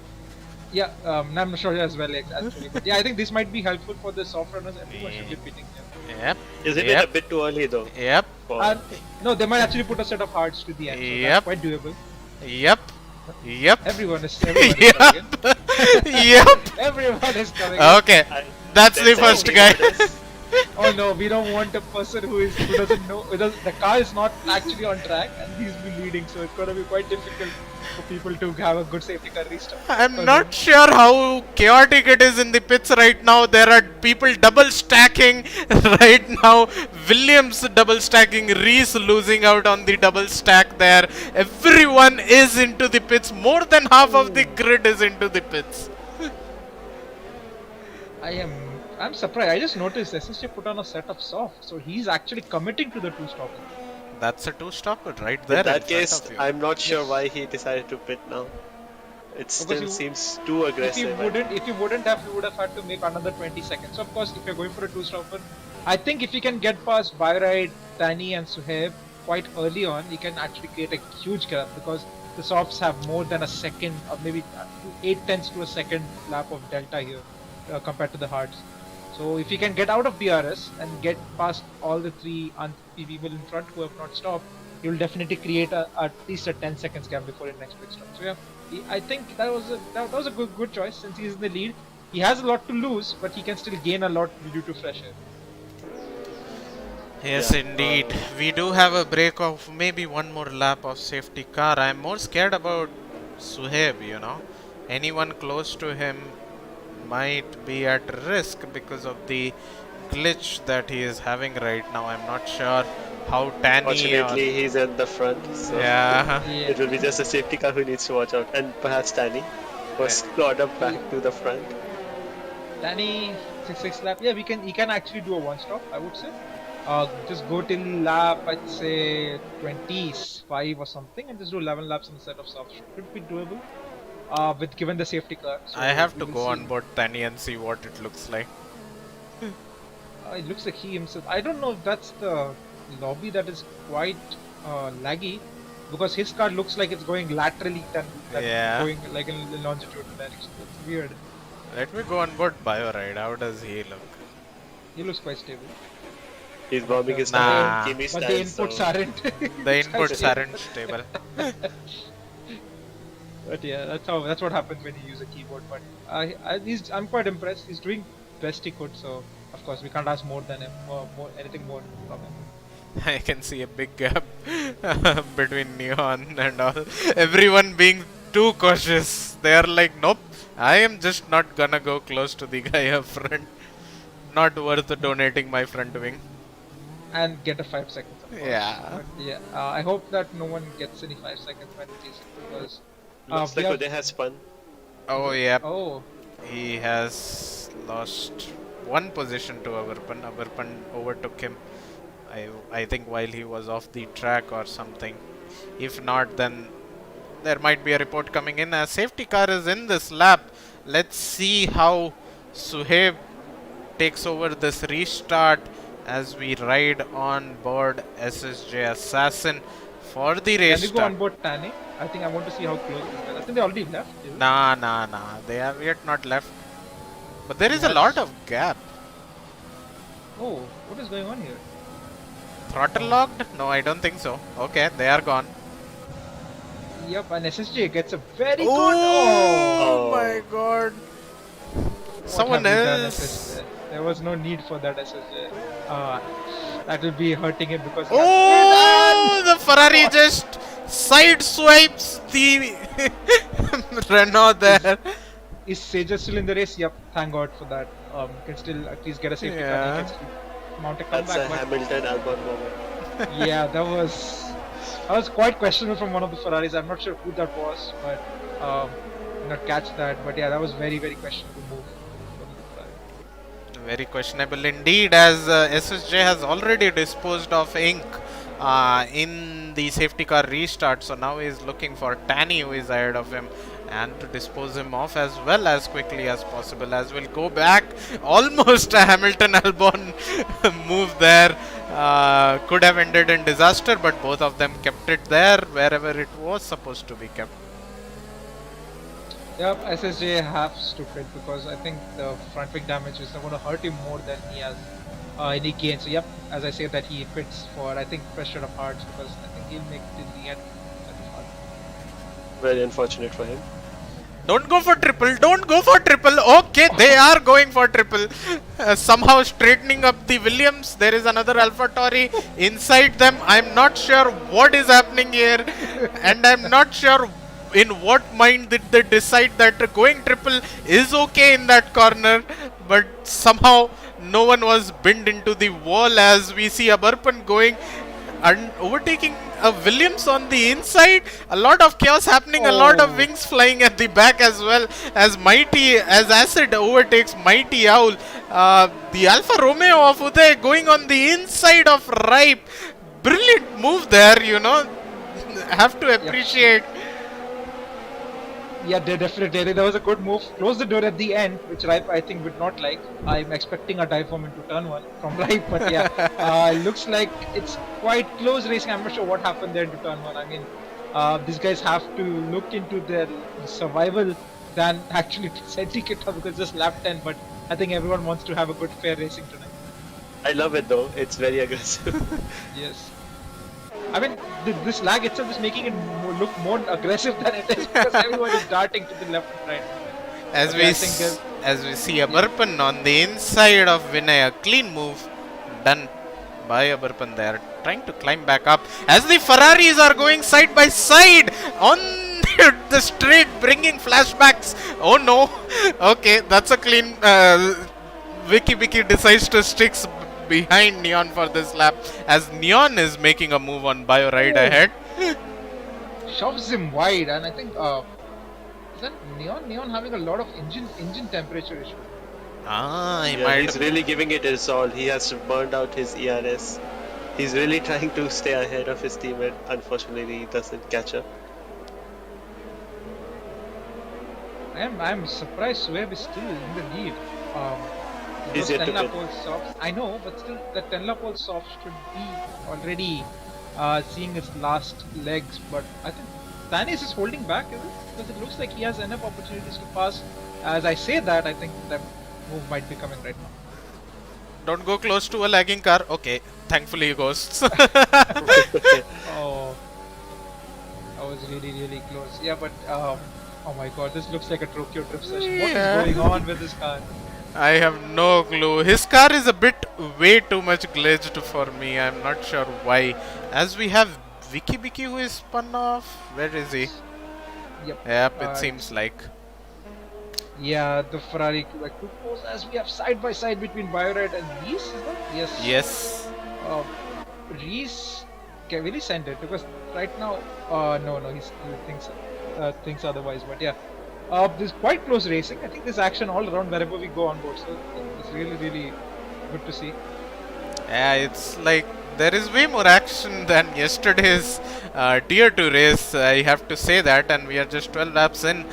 Yeah, I'm not sure as well actually. But yeah, I think this might be helpful for the soft runners. Everyone should be pitting them.
Yep.
Isn't
Yep.
it a bit too early though?
Yep.
For-
No, they might actually put a set of hearts to the end. So
Yep.
that's quite doable.
Yep. Yep.
Everyone is coming in.
Yep.
Everyone is coming in.
Okay.
I-
That's the
That's
first
actually
guy.
what it is.
Oh no, we don't want a person who doesn't know. The car is not actually on track, and he's been leading, so it's gonna be quite difficult for people to have a good safety car restart.
I'm not sure how chaotic it is in the pits right now. There are people double stacking right now. Williams double stacking, Reese losing out on the double stack there. Everyone is into the pits. More than half of the grid is into the pits.
I'm surprised. I just noticed SSJ put on a set of soft, so he's actually committing to the two-stopper.
That's a two-stopper right there.
In that
front
case,
of you.
I'm not sure
Yes.
why he decided to pit now. It still
you-
seems too aggressive.
If you wouldn't have, you would have had to make another 20 seconds. So of course, if you're going for a two-stopper, I think if you can get past Bayride, Danny, and Suhaib quite early on, you can actually create a huge gap because the softs have more than a second, or maybe 8 tenths to a second lap of delta here compared to the hards. So if you can get out of DRS and get past all the three people in front who have not stopped, you'll definitely create at least a 10 seconds gap before your next pit stop. So yeah, I think that was a good choice since he's in the lead. He has a lot to lose, but he can still gain a lot due to fresh air.
Yes,
Yeah.
indeed. We do have a break of maybe one more lap of safety car. I'm more scared about Suhaib, you know. Anyone close to him might be at risk because of the glitch that he is having right now. I'm not sure how Tanny
Fortunately, he's in the front, so
yeah.
Yeah.
it will be just a safety car who needs to watch out. And perhaps Danny was clawed up back to the front.
Danny, 6 lap. Yeah, he can actually do a one stop, I would say. Just go till lap, I'd say 25 or something, and just do 11 laps on the set of softs. Should be doable. With given the safety car. So
I have to
we will
go
see.
on board Tanny and see what it looks like.
It looks like he himself. I don't know if that's the lobby that is quite laggy, because his car looks like it's going laterally than
Yeah.
going like in the longitudinal direction. It's weird.
Let me go on board Bioride. How does he look?
He looks quite stable.
He's bombing his
Nah.
car in Kimi
But
style.
the inputs aren't.
The inputs aren't stable.
But yeah, that's what happens when you use a keyboard. But I'm quite impressed. He's doing best he could. So of course we can't ask more than him, anything more from him.
I can see a big gap between Neon and all. Everyone being too cautious. They are like, nope, I am just not gonna go close to the guy up front. Not worth donating my front wing.
And get a 5 seconds. Of course.
Yeah.
But yeah. I hope that no one gets any 5 seconds penalties, because.
Looks
we
like
have-
Uday has spun.
Oh, yeah.
Oh.
He has lost one position to Avarpan. Avarpan overtook him. I think while he was off the track or something. If not, then there might be a report coming in. A safety car is in this lap. Let's see how Suhaib takes over this restart as we ride on board SSJ Assassin for the
Can we go on
restart.
board Tanny? I think I want to see how close. I think they already left. is it?
Nah. They have yet not left. But there is a
Yes.
lot of gap.
Oh, what is going on here?
Throttle locked? No, I don't think so. Okay, they are gone.
Yep, and SSJ gets a very good.
Oh
Oh.
my god.
What
Someone
have you done,
else.
SSJ? There was no need for that SSJ. That will be hurting him because.
Oh, the Ferrari just side swipes the Renault there.
Is Sager still in the race? Yep, thank God for that. Can still at least get a safety car.
Yeah.
He can still mount a
That's a
comeback. But
Hamilton Albon moment.
yeah, that was quite questionable from one of the Ferraris. I'm not sure who that was, but did not catch that. But yeah, that was very questionable move from the Ferrari.
Very questionable indeed, as SSJ has already disposed of Ink in the safety car restart. So now he is looking for Tanny, who is ahead of him, and to dispose him off as well as quickly as possible, as we'll go back. Almost a Hamilton Albon move there. Could have ended in disaster, but both of them kept it there wherever it was supposed to be kept.
Yep, SSJ has to quit because I think the front wing damage is going to hurt him more than he has any gain. So yep, as I say that he quits for I think pressure of hearts, because I think he'll make it in the end. That is hard.
Very unfortunate for him.
Don't go for triple, don't go for triple. Okay, they are going for triple. Somehow straightening up the Williams. There is another AlphaTauri inside them. I'm not sure what is happening here, and I'm not sure in what mind did they decide that going triple is okay in that corner, but somehow no one was binned into the wall, as we see Abarpan going and overtaking a Williams on the inside. A lot of chaos happening, a lot of wings flying at the back as well, as Acid overtakes Mighty Owl. The Alfa Romeo of Uday going on the inside of Ripe. Brilliant move there, you know. Have to appreciate.
Yeah, they definitely. There was a good move. Close the door at the end, which Ripe I think would not like. I'm expecting a dive bomb into turn 1 from Ripe, but yeah, looks like it's quite close racing. I'm not sure what happened there into turn 1. I mean, these guys have to look into their survival than actually setting it up, because it's just lap 10. But I think everyone wants to have a good fair racing tonight.
I love it though. It's very aggressive.
Yes. I mean, this lag itself is making it look more aggressive than it is, because everyone is darting to the left and right.
As
Okay,
as we see Abarpan on the inside of Vinay, a clean move done by Abarpan there, trying to climb back up as the Ferraris are going side by side on the straight, bringing flashbacks. Oh no! Okay, that's a clean. Vicky decides to stick behind Neon for this lap as Neon is making a move on Bioride ahead.
Shoves him wide, and I think is that Neon having a lot of engine temperature issues.
He
Yeah,
might.
he's really giving it his all. He has burned out his ERS. He's really trying to stay ahead of his teammate. Unfortunately, he doesn't catch up.
I'm surprised Sueb is still in the lead.
He's
Those
yet to
10 lap
win.
pole softs, I know, but still the 10 lap pole soft should be already seeing its last legs. But I think Tanis is holding back, is it? Because it looks like he has enough opportunities to pass. As I say that, I think that move might be coming right now.
Don't go close to a lagging car. Okay, thankfully he goes.
Oh, that was really close. Yeah, but oh my god, this looks like a Tokyo Drift session. What
Yeah.
is going on with this car?
I have no clue. His car is a bit way too much glitched for me. I'm not sure why. As we have Vicky who is spun off. Where is he?
Yep.
Yep, it seems like.
Yeah, the Ferrari like 2 pose as we have side by side between Bioride and Reese, is that? Yes.
Yes.
Reese can really send it because right now, no, he still thinks otherwise. But yeah, this is quite close racing. I think there's action all around wherever we go on board. So it's really good to see.
Yeah, it's like there is way more action than yesterday's Tier 2 race. I have to say that, and we are just 12 laps in.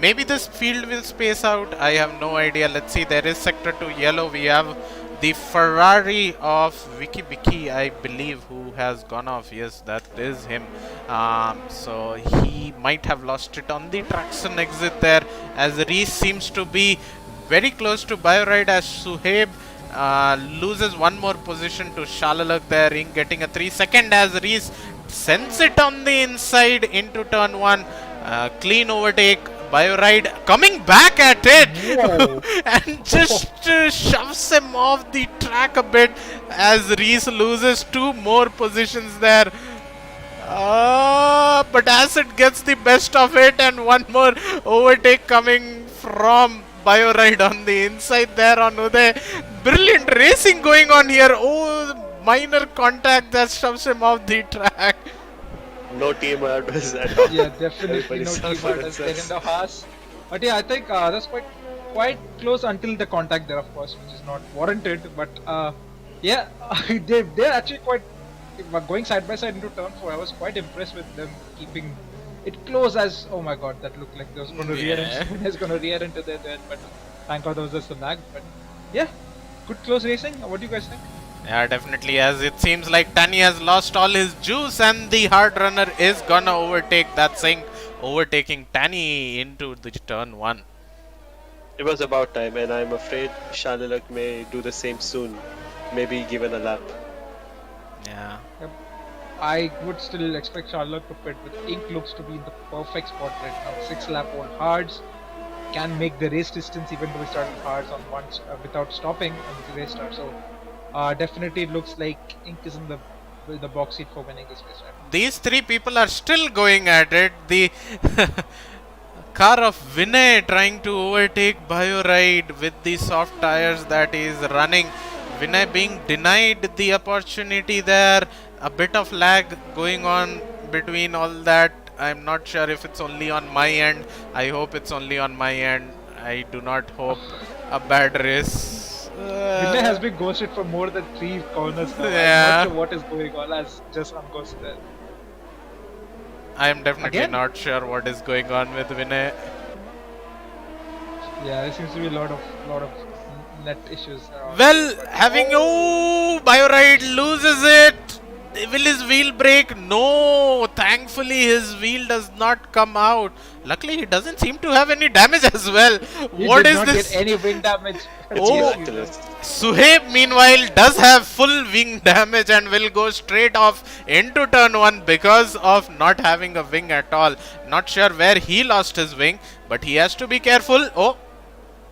Maybe this field will space out. I have no idea. Let's see. There is sector 2 yellow. We have the Ferrari of Vicky, I believe, who has gone off. Yes, that is him. So he might have lost it on the traction exit there, as Reese seems to be very close to Bioride, as Suhaib loses one more position to Shalalak there, in getting a 3-second, as Reese sends it on the inside into turn 1. Clean overtake. Bioride coming back at it and just shoves him off the track a bit, as Reese loses 2 more positions there. But Acid gets the best of it, and one more overtake coming from Bioride on the inside there on Uday. Brilliant racing going on here. Oh, minor contact that shoves him off the track.
No team orders at all.
Yeah, definitely no
Everybody's
team
out for
orders there in
themselves.
the Haas. But yeah, I think that's quite close until the contact there, of course, which is not warranted. But yeah, they're actually quite going side by side into turn 4. I was quite impressed with them keeping it close. As oh my god, that looked like they was going to rear into their there. But thank god there was just a lag. But yeah, good close racing. What do you guys think?
Yeah, definitely, as it seems like Tani has lost all his juice and the hard runner is gonna overtake that thing, overtaking Tani into the turn 1.
It was about time, and I'm afraid Shalalak may do the same soon. Maybe given a lap.
Yeah.
Yep. I would still expect Charlotte to pit, but Ink looks to be in the perfect spot right now. 6 lap on hards, can make the race distance even though we started hards on once without stopping on the race start. So definitely it looks like Ink is in the box seat for winning this race right now.
These 3 people are still going at it. The car of Vinay trying to overtake Bioride with the soft tires that is running. Vinay being denied the opportunity there. A bit of lag going on between all that. I'm not sure if it's only on my end. I hope it's only on my end. I do not hope a bad race.
Vinay has been ghosted for more than 3 corners now.
Yeah.
I'm not sure what is going on as just unghosted there.
I am definitely
Again?
not sure what is going on with Vinay.
Yeah, there seems to be a lot of net issues around.
Well, Bioride loses it. Will his wheel break? No. Thankfully, his wheel does not come out. Luckily, he doesn't seem to have any damage as well.
He
What
did
is
not
this?
get any wing damage.
Oh.
Miraculous.
Suhaib, meanwhile, does have full wing damage and will go straight off into turn 1 because of not having a wing at all. Not sure where he lost his wing, but he has to be careful. Oh,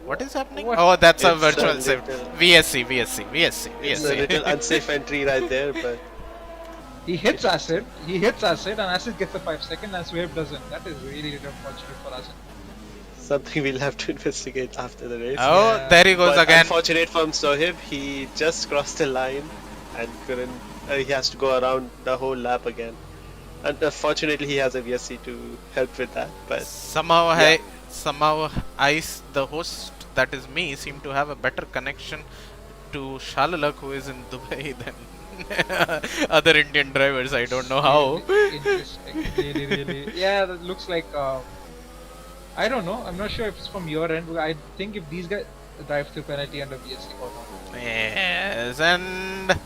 what is happening?
What?
Oh, that's a
It's a
virtual save.
little-
VSC.
It's a little unsafe entry right there, but
He hits Acid, and Acid gets a 5 second, and Swabe doesn't. That is really unfortunate for Acid.
something we'll have to investigate after the race.
Oh,
Yeah.
there he goes
But
again.
unfortunate from Sohib, he just crossed the line and couldn't. He has to go around the whole lap again. And fortunately, he has a VSC to help with that. But
Somehow,
yeah.
the host, that is me, seem to have a better connection to Shalalak, who is in Dubai, than other Indian drivers. I don't know how.
Really interesting. Really. Yeah, that looks like. I don't know. I'm not sure if it's from your end. But I think if these guys drive through penalty under BSC or not.
Yes, and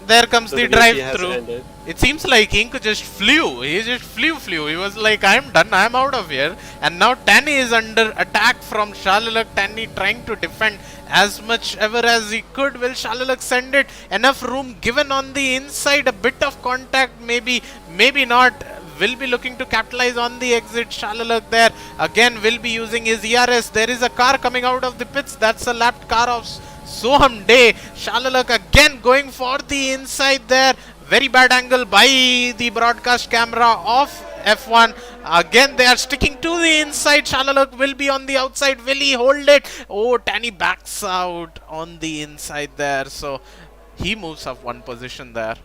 there comes
So
the
the VSC has
drive-through.
ended.
It seems like Ink just flew. He just flew. He was like, I'm done. I'm out of here. And now Tanny is under attack from Shalalak. Tanny trying to defend as much ever as he could. Will Shalalak send it? Enough room given on the inside. A bit of contact, maybe not. Will be looking to capitalize on the exit. Shalalak there again will be using his ERS. There is a car coming out of the pits. That's a lapped car of Soham Day. Shalalak again going for the inside there. Very bad angle by the broadcast camera of F1. Again they are sticking to the inside. Shalalak will be on the outside. Will he hold it? Oh, Tanny backs out on the inside there. So he moves up one position there.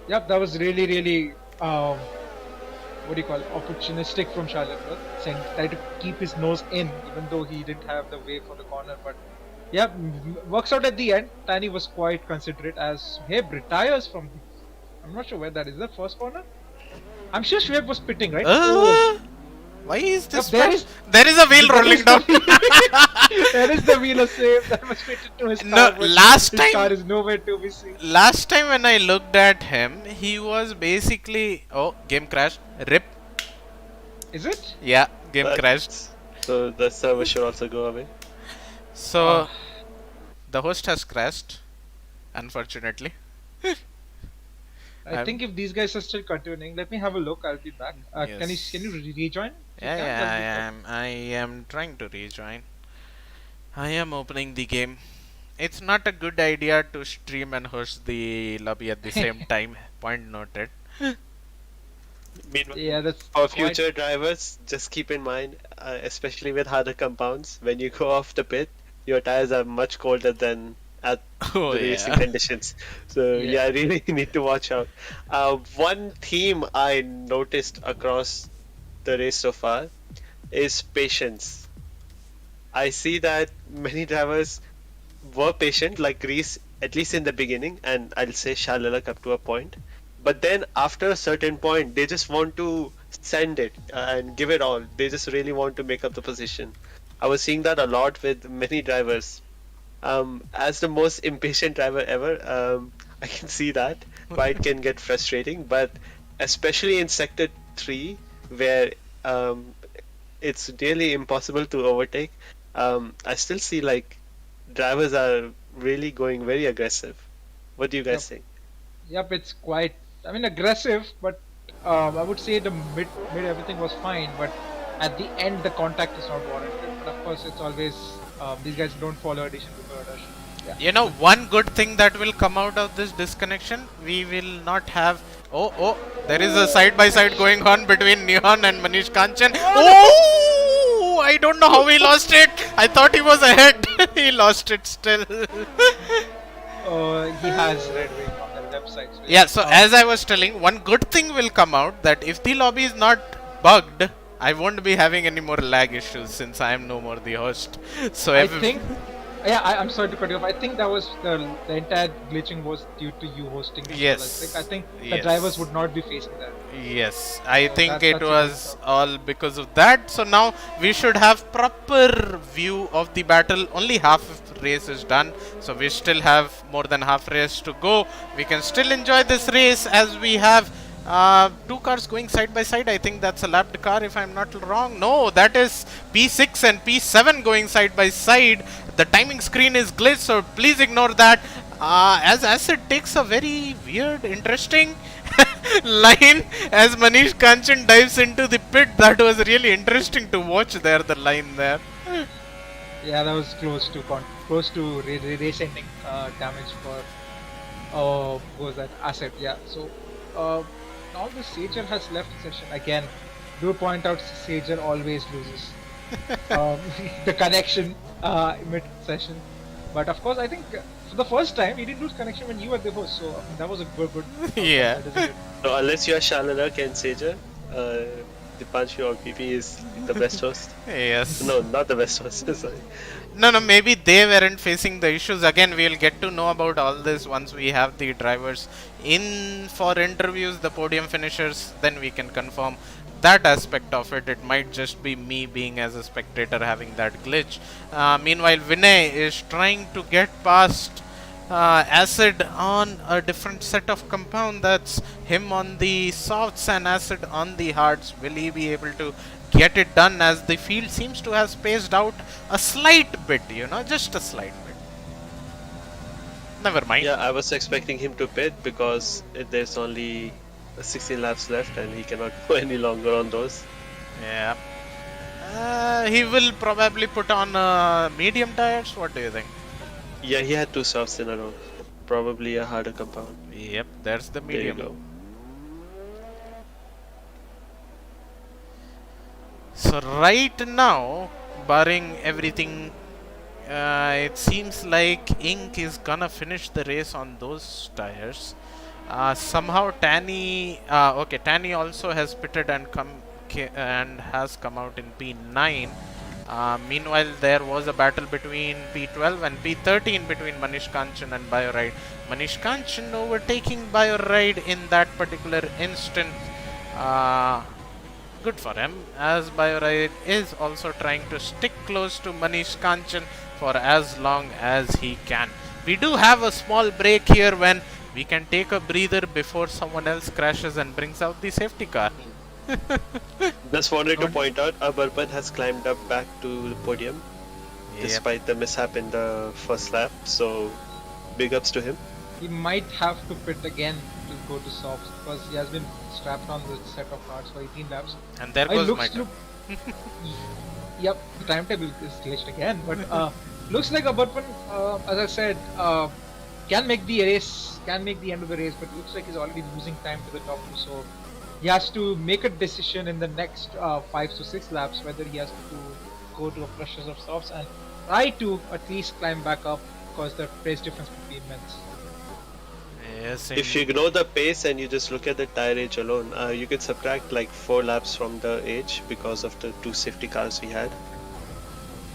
Yep, that was really what do you call it, opportunistic from Charlotte. Tried to keep his nose in, even though he didn't have the way for the corner. But yeah, works out at the end. Tani was quite considerate as Shweb retires from. I'm not sure where that is. The first corner. I'm sure Shweb was pitting, right?
Why is this?
Yep,
there is a wheel rolling down.
There is the wheel of save that was fitted to his car.
No,
but
last
his
time-
car is nowhere to be seen.
Last time when I looked at him, he was basically. Oh, game crashed. Rip.
Is it?
Yeah, game
But-
crashed.
So the server should also go away.
So the host has crashed, unfortunately.
I think if these guys are still continuing, let me have a look. I'll be back. Can
Yes.
you rejoin? If you can,
Yeah,
that'll be good.
I am trying to rejoin. I am opening the game. It's not a good idea to stream and host the lobby at the same time. Point noted.
Meanwhile,
Yeah, that's
for
quite-
future drivers, just keep in mind, especially with harder compounds, when you go off the pit, your tires are much colder than at
Oh,
the racing
yeah.
conditions. So
Yeah.
really need to watch out. One theme I noticed across the race so far is patience. I see that many drivers were patient, like Reese, at least in the beginning, and I'll say Shalalak up to a point. But then after a certain point, they just want to send it and give it all. They just really want to make up the position. I was seeing that a lot with many drivers. As the most impatient driver ever, I can see that why it can get frustrating. But especially in Sector 3, where it's really impossible to overtake, I still see like drivers are really going very aggressive. What do you guys think?
Yep, it's quite. I mean, aggressive, but I would say the mid everything was fine, but at the end the contact is not warranted. But of course, it's always these guys don't follow addition before addition. Yeah.
You know, one good thing that will come out of this disconnection, we will not have. Oh, there is a side by side going on between Neon and Manish Kanchan. Oh, I don't know how he lost it. I thought he was ahead. He lost it still.
He has red wing on the left side. So
Yeah, so as I was telling, one good thing will come out that if the lobby is not bugged, I won't be having any more lag issues since I am no more the host. So
I think. Yeah, I'm sorry to cut you off. I think that was the entire glitching was due to you hosting. as well.
Yes.
I think the
Yes.
drivers would not be facing that.
Yes, I
So
think
that's
it
a
was
good
all because of that. So now we should have proper view of the battle. Only half of the race is done, so we still have more than half race to go. We can still enjoy this race as we have two cars going side by side. I think that's a lapped car if I'm not wrong. No, that is P6 and P7 going side by side. The timing screen is glitched, so please ignore that. As Acid takes a very weird, interesting line as Manish Kanchan dives into the pit. That was really interesting to watch there, the line there.
Yeah, that was close to race ending damage for what was that asset? Yeah. So now the Sager has left the session again. do point out Sager always loses um, the connection mid session. But of course, I think for the first time he didn't lose connection when you were the host, so that was a good outcome,
Yeah.
isn't it?
So unless you're Shalalak and Sager, Dipanshu or PP is the best host.
Yes.
No, not the best host. Sorry.
No, maybe they weren't facing the issues. Again, we'll get to know about all this once we have the drivers in for interviews, the podium finishers, then we can confirm that aspect of it. It might just be me being as a spectator having that glitch. Meanwhile, Vinay is trying to get past Acid on a different set of compound. That's him on the softs and Acid on the hards. Will he be able to get it done, as the field seems to have spaced out a slight bit, just a slight bit. Never mind.
Yeah, I was expecting him to pit because there's only 16 laps left and he cannot go any longer on those.
Yeah. He will probably put on medium tires. What do you think?
Yeah, he had two softs in a row. Probably a harder compound.
Yep, there's the
There you
medium.
go.
So right now, barring everything, it seems like Ink is gonna finish the race on those tires. Somehow Tanny, okay, Tanny also has pitted and and has come out in P9. Meanwhile, there was a battle between P12 and P13 between Manish Kanchan and Bioride. Manish Kanchan overtaking Bioride in that particular instant. Good for him, as Bioride is also trying to stick close to Manish Kanchan for as long as he can. We do have a small break here when we can take a breather before someone else crashes and brings out the safety car.
Just wanted to point out, Abarpan has climbed up back to the podium despite the mishap in the first lap. So, big ups to him.
He might have to pit again to go to softs because he has been strapped on the set of cards for 18 laps.
And there goes my
Yep, the timetable is glitched again. But looks like Abarpan, as I said, can make the race, can make the end of the race, but looks like he's already losing time to the top two. So he has to make a decision in the next 5 to 6 laps whether he has to go to a pressures of softs and try to at least climb back up because the pace difference would be immense.
Yes,
If you ignore the pace and you just look at the tire age alone, you can subtract like 4 laps from the age because of the 2 safety cars we had.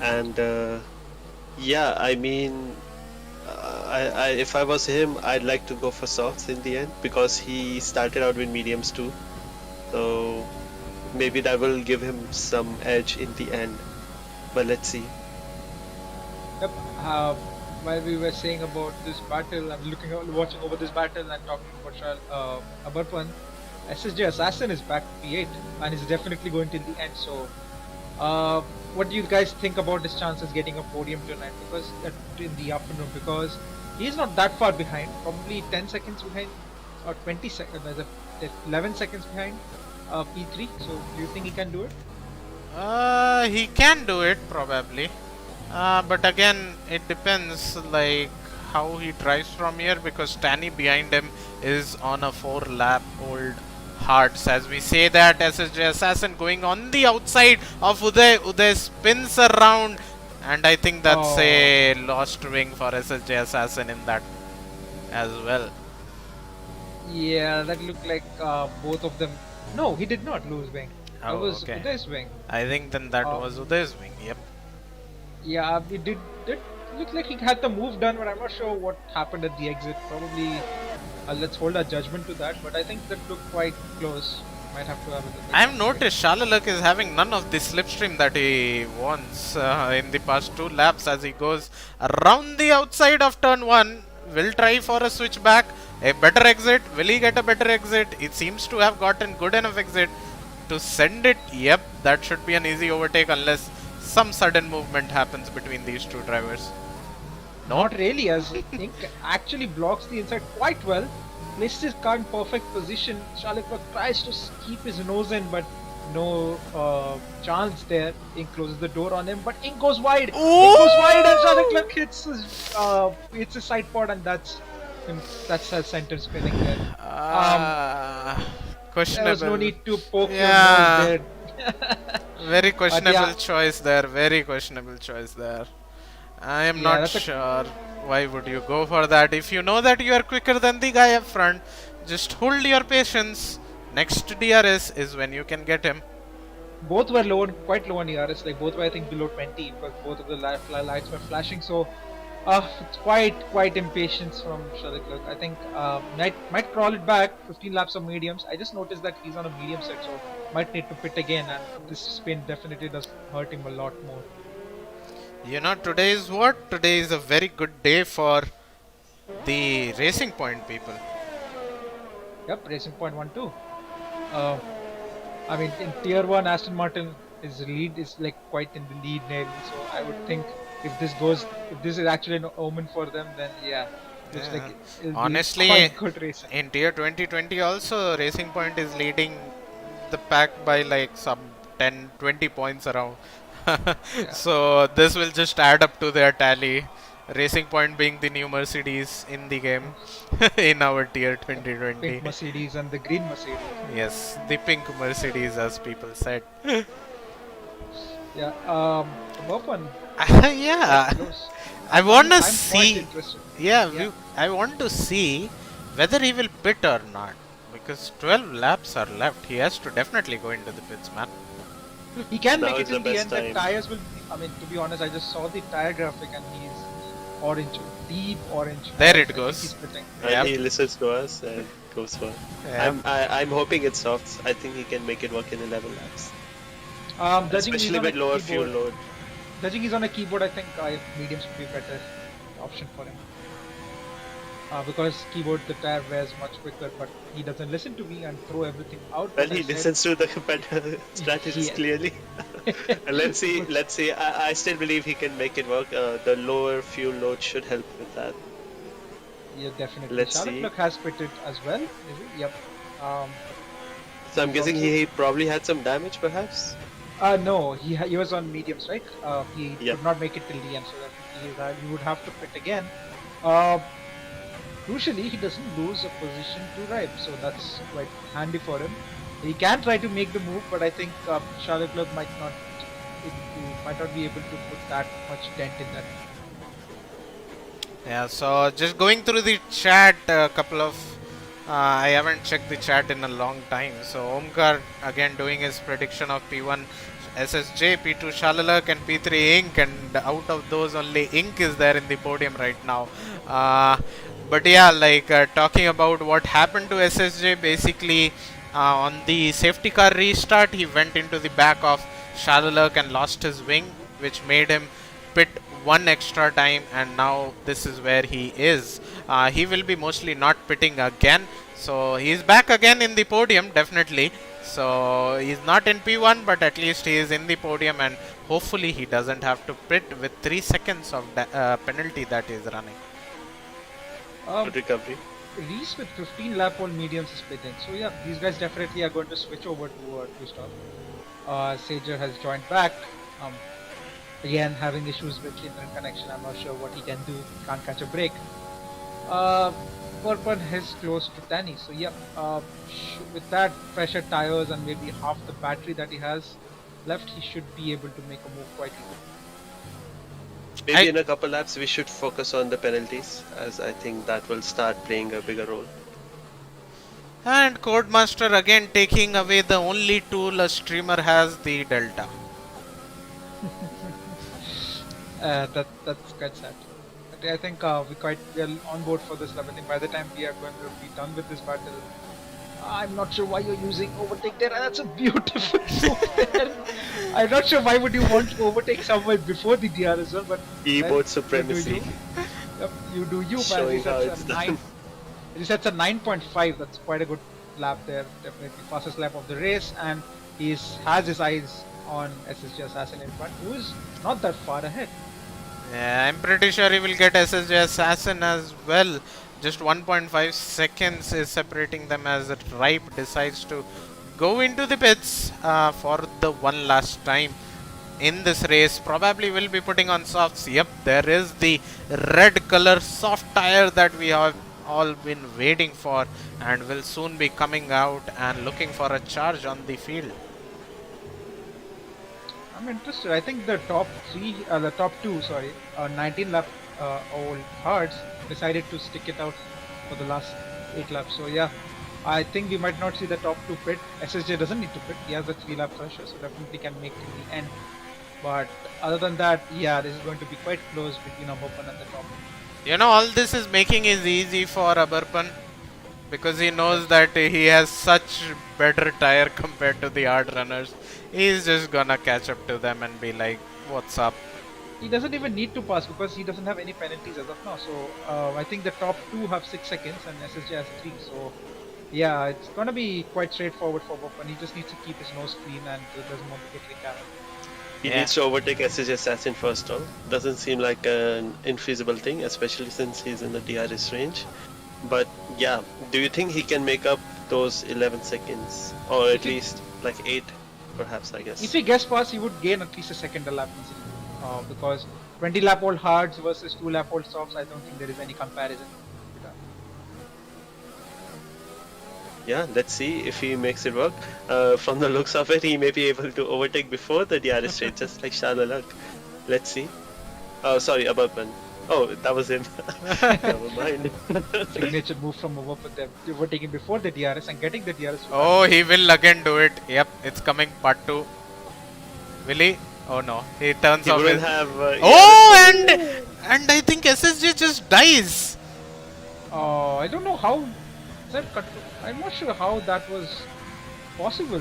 And yeah, I mean, if I was him, I'd like to go for softs in the end because he started out with mediums too. So maybe that will give him some edge in the end. But let's see.
Yep. While we were saying about this battle, I'm watching over this battle and talking about Abarpan. SSJ Assassin is back to P8 and is definitely going till the end. So, what do you guys think about his chances getting a podium tonight? Because in the afternoon, because he's not that far behind, probably 10 seconds behind, or 20 seconds, 11 seconds behind P3. So, do you think he can do it?
he can do it probably. But again, it depends like how he drives from here, because Tanny behind him is on a 4-lap old hards. As we say that, SSJ Assassin going on the outside of Uday. Uday spins around, and I think that's a lost wing for SSJ Assassin in that as well.
Yeah, that looked like both of them. No, he did not lose wing. That was
okay.
Uday's wing.
I think then that was Uday's wing. Yep.
Yeah, it did look like he had the move done, but I'm not sure what happened at the exit. Probably let's hold our judgment to that, but I think that looked quite close. Might have to have a look.
I've noticed Shalalak is having none of the slipstream that he wants in the past 2 laps as he goes around the outside of turn 1. Will try for a switchback, a better exit. Will he get a better exit? It seems to have gotten good enough exit to send it. Yep, that should be an easy overtake unless some sudden movement happens between these 2 drivers.
Not really, as Ink actually blocks the inside quite well. Places his car in perfect position. Shalalak tries to keep his nose in, but no chance there. Ink closes the door on him, but Ink goes wide. Ink goes wide, and Shalalak hits his side pod, and that's a center spinning there. There was no
Questionable.
need to poke your nose
Yeah.
there.
Very
But
questionable
yeah,
choice there. Very questionable choice there. I am
yeah,
not
that's a
sure why would you go for that. If you know that you are quicker than the guy up front, just hold your patience. Next DRS is when you can get him.
both were low, quite low on ERS. Like both were I think below 20 because both of the lights were flashing. So it's quite impatience from Shadiklik. I think might crawl it back. 15 laps of mediums. I just noticed that he's on a medium set, so might need to pit again. And this spin definitely does hurt him a lot more.
You know, today is what? Today is a very good day for the Racing Point people.
Yep, Racing Point 1-2. Uh, I mean, in Tier 1, Aston Martin is like quite in the lead nearly. So I would think if this is actually an omen for them, then yeah, looks like
Yeah.
it'll be
Honestly,
quite good racing.
in Tier 2020 also, Racing Point is leading the pack by like some 10 20 points around.
Yeah,
So this will just add up to their tally. Racing Point being the new Mercedes in the game in our Tier
yep. The pink
2020.
Mercedes and the green Mercedes.
Yes, the pink Mercedes, as people said.
Yeah, the Burpon quite
Yeah,
close.
I want to
I'm quite
see.
interested.
Yeah,
Yeah,
I want to see whether he will pit or not. Because 12 laps are left. He has to definitely go into the pits, man.
he can
Now
make
is
it
the
in the
best
end. The
time.
tires will. I mean, to be honest, I just saw the tire graphic and he's orange, deep orange.
There
I
it
think
goes.
he's pitting.
And
Yep.
he listens to us and goes for.
Yeah.
I'm hoping it's soft. I think he can make it work in 11 laps,
Judging he's
especially
on a
with lower fuel
keyboard.
load.
Judging he's on a keyboard, I think mediums would be better option for him. Because keyboard the tire wears much quicker, but he doesn't listen to me and throw everything out.
Well,
as I
he
said.
listens to the better strategist
Yeah.
clearly. And let's see. Let's see. I still believe he can make it work. The lower fuel load should help with that.
Yeah, definitely.
Let's
Charlotte
see.
Luck has pitted as well. Is it? Yep. Um,
So I'm
he's
guessing
also-
he probably had some damage, perhaps.
no, he was on mediums, right? He
Yep.
could not make it till the end, so that he would have to pit again. Crucially, he doesn't lose a position to Ripe, so that's quite handy for him. He can try to make the move, but I think Charlotte Club might not be able to put that much dent in that.
Yeah, so just going through the chat, a couple of. I haven't checked the chat in a long time. So Omkar again doing his prediction of P1 SSJ, P2 Shalalak, and P3 Ink, and out of those only Ink is there in the podium right now. But yeah, like talking about what happened to SSJ, basically on the safety car restart, he went into the back of Shalalak and lost his wing, which made him pit one extra time, and now this is where he is. He will be mostly not pitting again, so he's back again in the podium, definitely. So he's not in P1, but at least he is in the podium, and hopefully he doesn't have to pit with 3 seconds of penalty that is running.
Good recovery.
Reese with 15 lap on mediums is pitting. So yeah, these guys definitely are going to switch over to two-stop. Sager has joined back. Again, having issues with internet connection. I'm not sure what he can do. Can't catch a break. Purple is close to Danny. So yeah, with that pressure tires and maybe half the battery that he has left, he should be able to make a move quite easily.
Maybe in a couple laps we should focus on the penalties, as I think that will start playing a bigger role.
And Codemaster again taking away the only tool a streamer has, the Delta.
That's quite sad. But I think we are on board for this lap. I think by the time we are going to be done with this battle, I'm not sure why you're using overtake there. That's a beautiful move there. I'm not sure why would you want to overtake someone before the DR as well, but
Keyboard
you
supremacy.
do you. Yep, you do you, man.
Showing
He
how
sets
it's
a
done.
He sets a 9.5. That's quite a good lap there. Definitely fastest lap of the race, and has his eyes on SSJ Assassin in front, who is not that far ahead.
Yeah, I'm pretty sure he will get SSJ Assassin as well. Just 1.5 seconds is separating them as Ripe decides to go into the pits for the one last time in this race. Probably will be putting on softs. Yep, there is the red color soft tire that we have all been waiting for, and will soon be coming out and looking for a charge on the field.
I'm interested. I think the top two, 19 lap old Hearts decided to stick it out for the last 8 laps. So yeah, I think we might not see the top two pit. SSJ doesn't need to pit. He has the 3-lap pressure, so definitely can make it in the end. But other than that, yeah, this is going to be quite close between Aberpan and the top.
You know, all this is making it easy for Aberpan because he knows that he has such better tire compared to the hard runners. He's just gonna catch up to them and be like, what's up?
He doesn't even need to pass because he doesn't have any penalties as of now. So I think the top two have 6 seconds and SSJ has 3. So yeah, it's gonna be quite straightforward for Aberpan. He just needs to keep his nose clean and doesn't want to get kicked out.
He needs to overtake SSJ Assassin first though. Doesn't seem like an infeasible thing, especially since he's in the DRS range. But yeah, do you think he can make up those 11 seconds? Or at least like 8 perhaps, I guess.
If he gets past, he would gain at least a second a lap easily. Because 20 lap old hards versus 2 lap old softs, I don't think there is any comparison.
Yeah, let's see if he makes it work. From the looks of it, he may be able to overtake before the DRS straight, just like Shalala. Let's see. Oh, sorry, Aberpan. Oh, that was him. Never mind.
Signature move from Aberpan there, overtaking before the DRS and getting the DRS.
Oh, he will again do it. Yep, it's coming part 2. Will he? Oh no, he turns off his... and I think SSJ just dies.
I don't know how... I'm not sure how that was possible.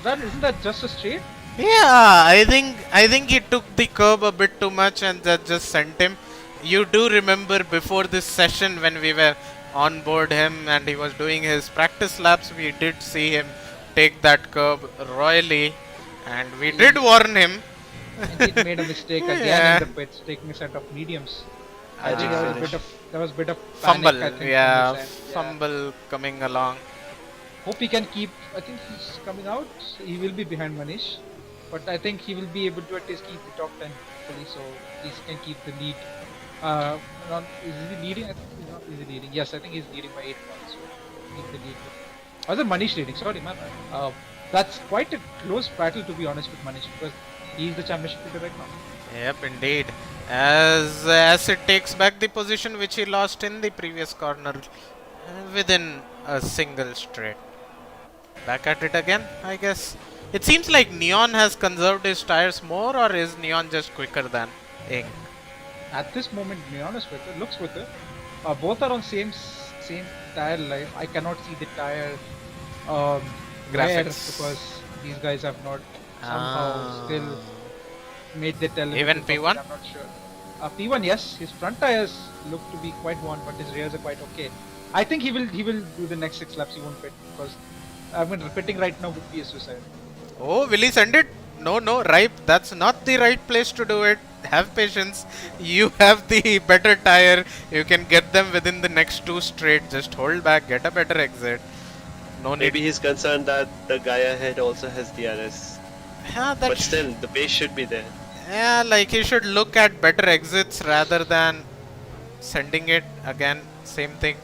Isn't that just a straight?
Yeah, I think he took the curb a bit too much and that just sent him. You do remember before this session when we were on board him and he was doing his practice laps, we did see him take that curb royally and we did warn him.
And he made a mistake again in the pits, taking a set of mediums. I think there was a bit of
fumble.
Panic, I think,
yeah, fumble coming along.
Hope he can keep. I think he's coming out. He will be behind Manish, but I think he will be able to at least keep the top 10 fully, so he can keep the lead. Is he leading? I think he's not leading. Yes, I think he's leading by 8 points. So keep the lead. Or is it Manish leading? Sorry, man. That's quite a close battle to be honest with Manish because he's the championship leader right now.
Yep, indeed. As it takes back the position which he lost in the previous corner within a single straight. Back at it again, I guess. It seems like Neon has conserved his tires more, or is Neon just quicker than Ink?
At this moment, Neon is quicker, looks quicker. Both are on same tire life. I cannot see the tire
graphics
because these guys have not somehow still made the tell.
Even P1?
I'm not sure. P1, yes, his front tires look to be quite worn, but his rears are quite okay. I think he will do the next 6 laps. He won't pit because pitting right now would be a suicide.
Oh, will he send it? No, Ripe, that's not the right place to do it. Have patience. You have the better tire. You can get them within the next 2 straight. Just hold back, get a better exit. No need.
Maybe he's concerned that the guy ahead also has DRS.
Yeah,
but still, the pace should be there.
Yeah, like he should look at better exits rather than sending it again. Same thing.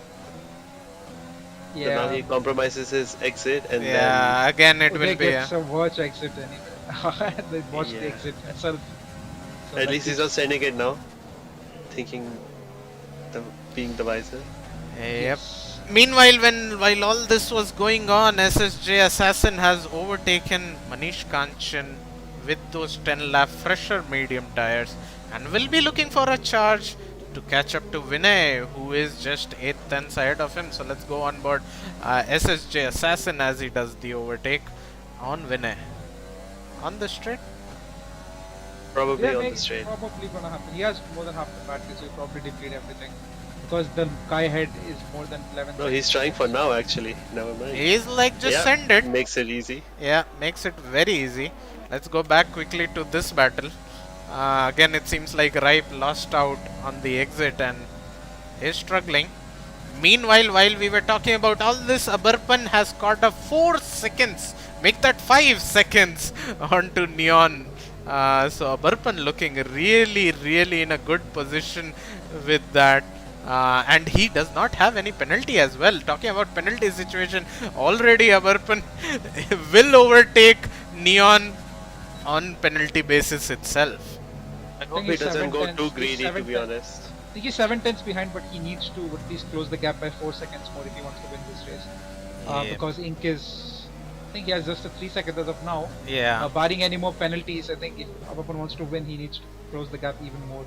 Yeah.
So now he compromises his exit and
then again it will be
a watch exit anyway. They watch the exit itself. So
at least he's not sending it now. Thinking being the wiser.
Yep. Meanwhile, while all this was going on, SSJ Assassin has overtaken Manish Kanchan with those 10 lap fresher medium tires and will be looking for a charge to catch up to Vinay, who is just 8th and ahead of him. So let's go on board SSJ Assassin as he does the overtake on Vinay. On the straight?
Probably on the straight.
Probably gonna happen. He has more than half the battery, so he'll probably deplete everything. Because the guy ahead is more than 11.
No, he's trying for now actually. Never mind.
He's like, just send it.
Makes it easy.
Yeah, makes it very easy. Let's go back quickly to this battle. Again, it seems like Ripe lost out on the exit and is struggling. Meanwhile, while we were talking about all this, Aberpan has caught up 4 seconds. Make that 5 seconds onto Neon. So Aberpan looking really in a good position with that. And he does not have any penalty as well. Talking about penalty situation, already Abarpan will overtake Neon on penalty basis itself.
I hope
think
he
he's
doesn't go
7
too
tenths.
greedy, to be honest.
I think he's 7 tenths behind, but he needs to at least close the gap by 4 seconds more if he wants to win this race.
Yeah.
Because Ink is, I think he has just a 3 seconds as of now.
Yeah.
Barring any more penalties, I think if Abapan wants to win, he needs to close the gap even more.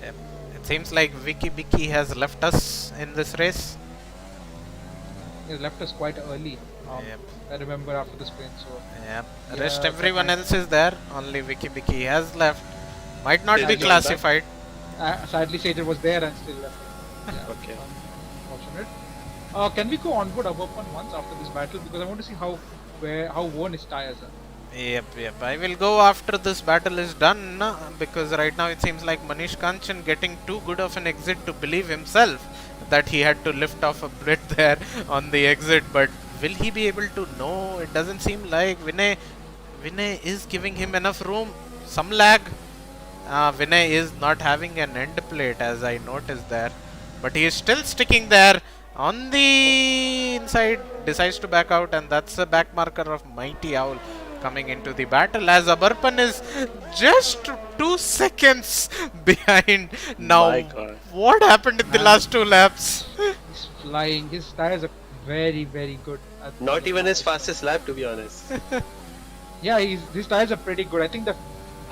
Yep. It seems like Vicky has left us in this race.
He left us quite early.
Yep.
I remember after the sprint. So
Yep.
Yeah,
Rest
that
everyone
might-
else is there. Only Vicky has left. Might not
Did
be
he join
classified.
sadly, Sager was there and still left. Yeah,
Okay.
unfortunate. Can we go onboard Abapan once after this battle, because I want to see how worn his tires are.
Yep. I will go after this battle is done because right now it seems like Manish Kanchan getting too good of an exit to believe himself that he had to lift off a bit there on the exit. But will he be able to? No, it doesn't seem like. Vinay is giving him enough room. Some lag. Vinay is not having an end plate as I noticed there. But he is still sticking there on the inside. Decides to back out, and that's a back marker of Mighty Owl coming into the battle as Abarpan is just 2 seconds behind now.
My God.
What happened in the
Man.
last 2 laps?
He's flying. His tires are very, very good.
Not even his fastest lap, to be honest.
Yeah, his tires are pretty good. I think that.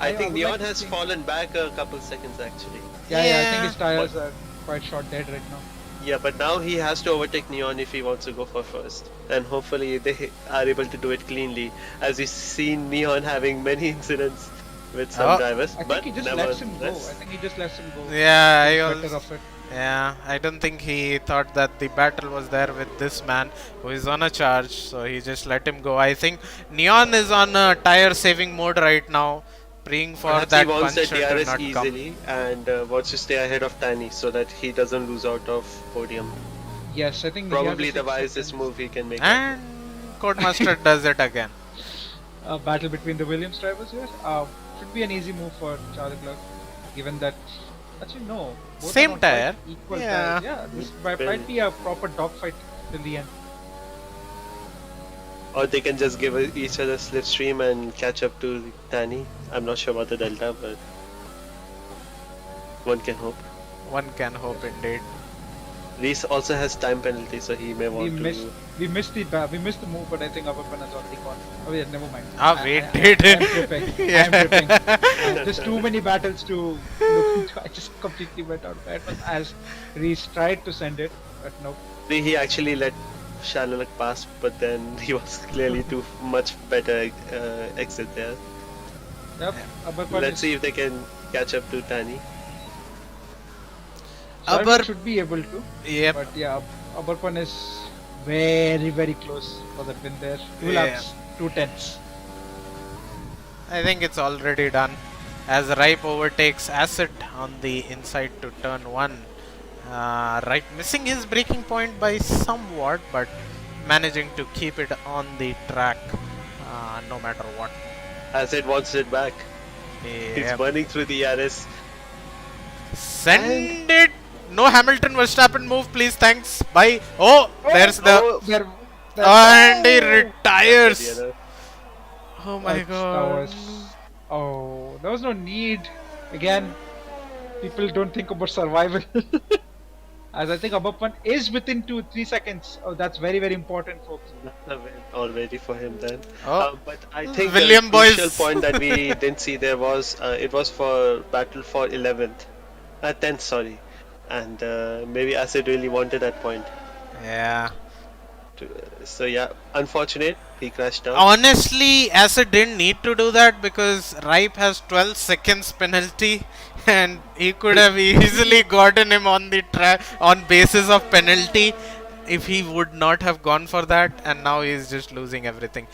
I think
would
Neon
like to
has
see-
fallen back a couple seconds actually.
Yeah, I
Yeah.
think his tires are quite short dead right now.
Yeah, but now he has to overtake Neon if he wants to go for first. And hopefully they are able to do it cleanly. As we've seen Neon having many incidents with some
Oh.
drivers.
I
but
think he just lets him go.
nevertheless-
I think he just lets him go.
Yeah, I
Better
also,
of it.
yeah, I don't think he thought that the battle was there with this man who is on a charge, so he just let him go. I think Neon is on a tire saving mode right now, praying for
Perhaps
that
he wants the
puncher to
DRS
not come.
easily and wants to stay ahead of Tani so that he doesn't lose out of podium.
Yes, I think he has
Probably
a
the
6
wisest
seconds.
move he can make.
And Codemaster does it again.
Battle between the Williams drivers here. Should be an easy move for Charlie Clark, given that. Actually, no. Both are
Same
on quite
tire.
Equal
Yeah.
tires. Yeah, this might be a proper dogfight till the end.
Or they can just give each other slipstream and catch up to Tani. I'm not sure about the delta, but one can hope.
One can hope indeed.
Reese also has time penalty, so he may
We
want
missed,
to.
we missed the move, but I think Abapan has already gone. Oh yeah, never mind.
We
I-
did.
I'm tripping. I'm tripping. There's too many battles to look into. I just completely went out of it. As Reese tried to send it, but nope.
He actually let Shalalik pass, but then he was clearly too much better exit there.
Yep. Abapan
Let's see if they can catch up to Tani.
Aber-
should be able to.
Yep.
But yeah, Abarpan is very, very close for that win there. 2
Yeah.
laps, 2 tenths.
I think it's already done. As Ripe overtakes Acid on the inside to turn 1. Ripe missing his braking point by somewhat, but managing to keep it on the track no matter what.
As it wants it back. He's
Yep.
burning through the ERS.
Send it! No Hamilton Verstappen move, please, thanks. Bye. Oh, there's the.
Oh,
There,
And he
the
retires.
other.
Oh my god.
There was no need. Again, people don't think about survival. As I think Abapan is within 2-3 seconds. Oh, that's very, very important, folks.
Another win already for him then.
Oh.
But I think
William
the
boys.
crucial point that we didn't see there was it was for battle for 11th, 10th, sorry, and maybe Acid really wanted that point.
Yeah.
So yeah, unfortunate he crashed down.
Honestly, Acid didn't need to do that because Ripe has 12 seconds penalty and he could have easily gotten him on the track on basis of penalty if he would not have gone for that, and now he's just losing everything.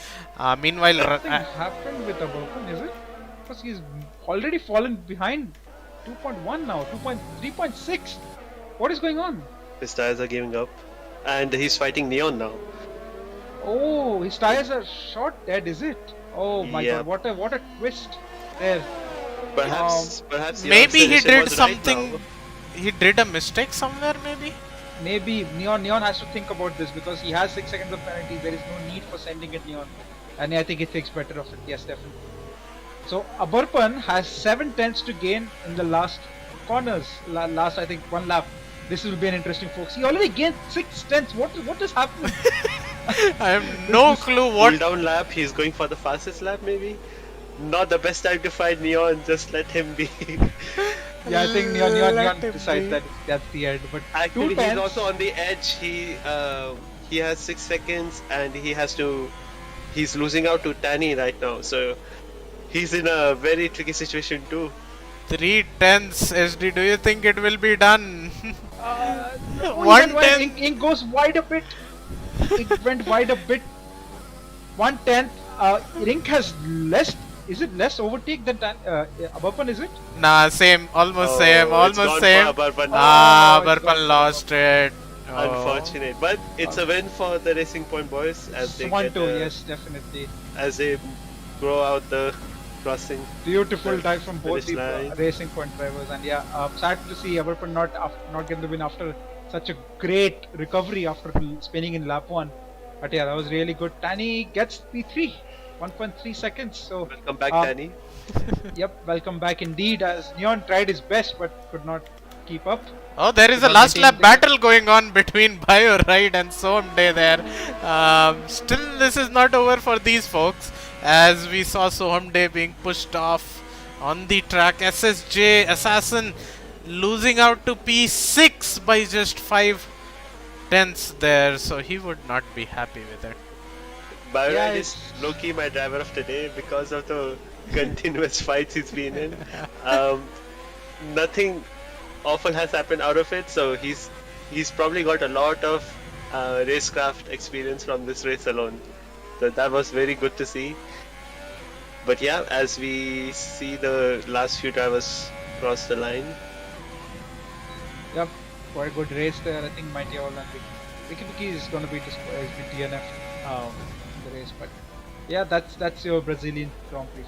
Meanwhile,
Nothing happened with Abapan, is it? Because he's already fallen behind 2.1 now, 3.6. What is going on?
His tires are giving up, and he's fighting Neon now.
Oh, his tires are short dead, is it? Oh my
Yeah.
god, what a twist there.
Perhaps the
maybe he
observation
did
was right
something.
now.
he did a mistake somewhere, maybe?
Maybe Neon has to think about this because he has 6 seconds of penalty. There is no need for sending it Neon, and I think he thinks better of it. Yes, definitely. So Abarpan has 7 tenths to gain in the last corners. Last I think 1 lap. This will be an interesting, folks. He already gained 6 tenths. What is happening?
I have no clue
Cool
what.
down lap. He's going for the fastest lap, maybe. Not the best time to fight Neon. Just let him be.
Yeah, I think Neon
Let him
decides
be.
that that's the end. But
Actually,
2
he's
tenths.
also on the edge. He has 6 seconds, and he has to. He's losing out to Tanny right now, so he's in a very tricky situation too.
3 tenths SD. Do you think it will be done?
No,
1/10.
Ink goes wide a bit. It went wide a bit. 1/10. Ink has less. Is it less overtake than Abarpan? Is it?
Nah, same. Almost
Oh,
same.
it's
Almost
gone
same.
for Abarpan.
Ah,
Oh, it's
Barpan
gone for
lost it. Oh.
Unfortunate, but it's a win for the Racing Point boys as they get,
1-2, yes, definitely.
as they grow out the crossing.
Beautiful
the
dive from both
finish
the
line.
Racing Point drivers, and yeah, sad to see Abarpan not get the win after such a great recovery after spinning in lap 1. But yeah, that was really good. Tani gets P3, 1.3 seconds. So
Welcome back,
uh,
Danny.
yep, welcome back indeed. As Neon tried his best but could not keep up.
Oh, there is a
Because
last lap
maintain the-
battle going on between Bio Ride and Sohamday there. Still, this is not over for these folks, as we saw Sohamday being pushed off on the track. SSJ Assassin losing out to P6 by just 5 tenths there, so he would not be happy with it.
Byron
Yeah,
is low-key my driver of the day because of the continuous fights he's been in. Nothing awful has happened out of it, so he's probably got a lot of racecraft experience from this race alone. So that was very good to see. But yeah, as we see the last few drivers cross the line,
Yep, quite a good race there. I think Mighty Owl and Vicky Vicky is going to be DNF the race, but yeah, that's your Brazilian Grand Prix.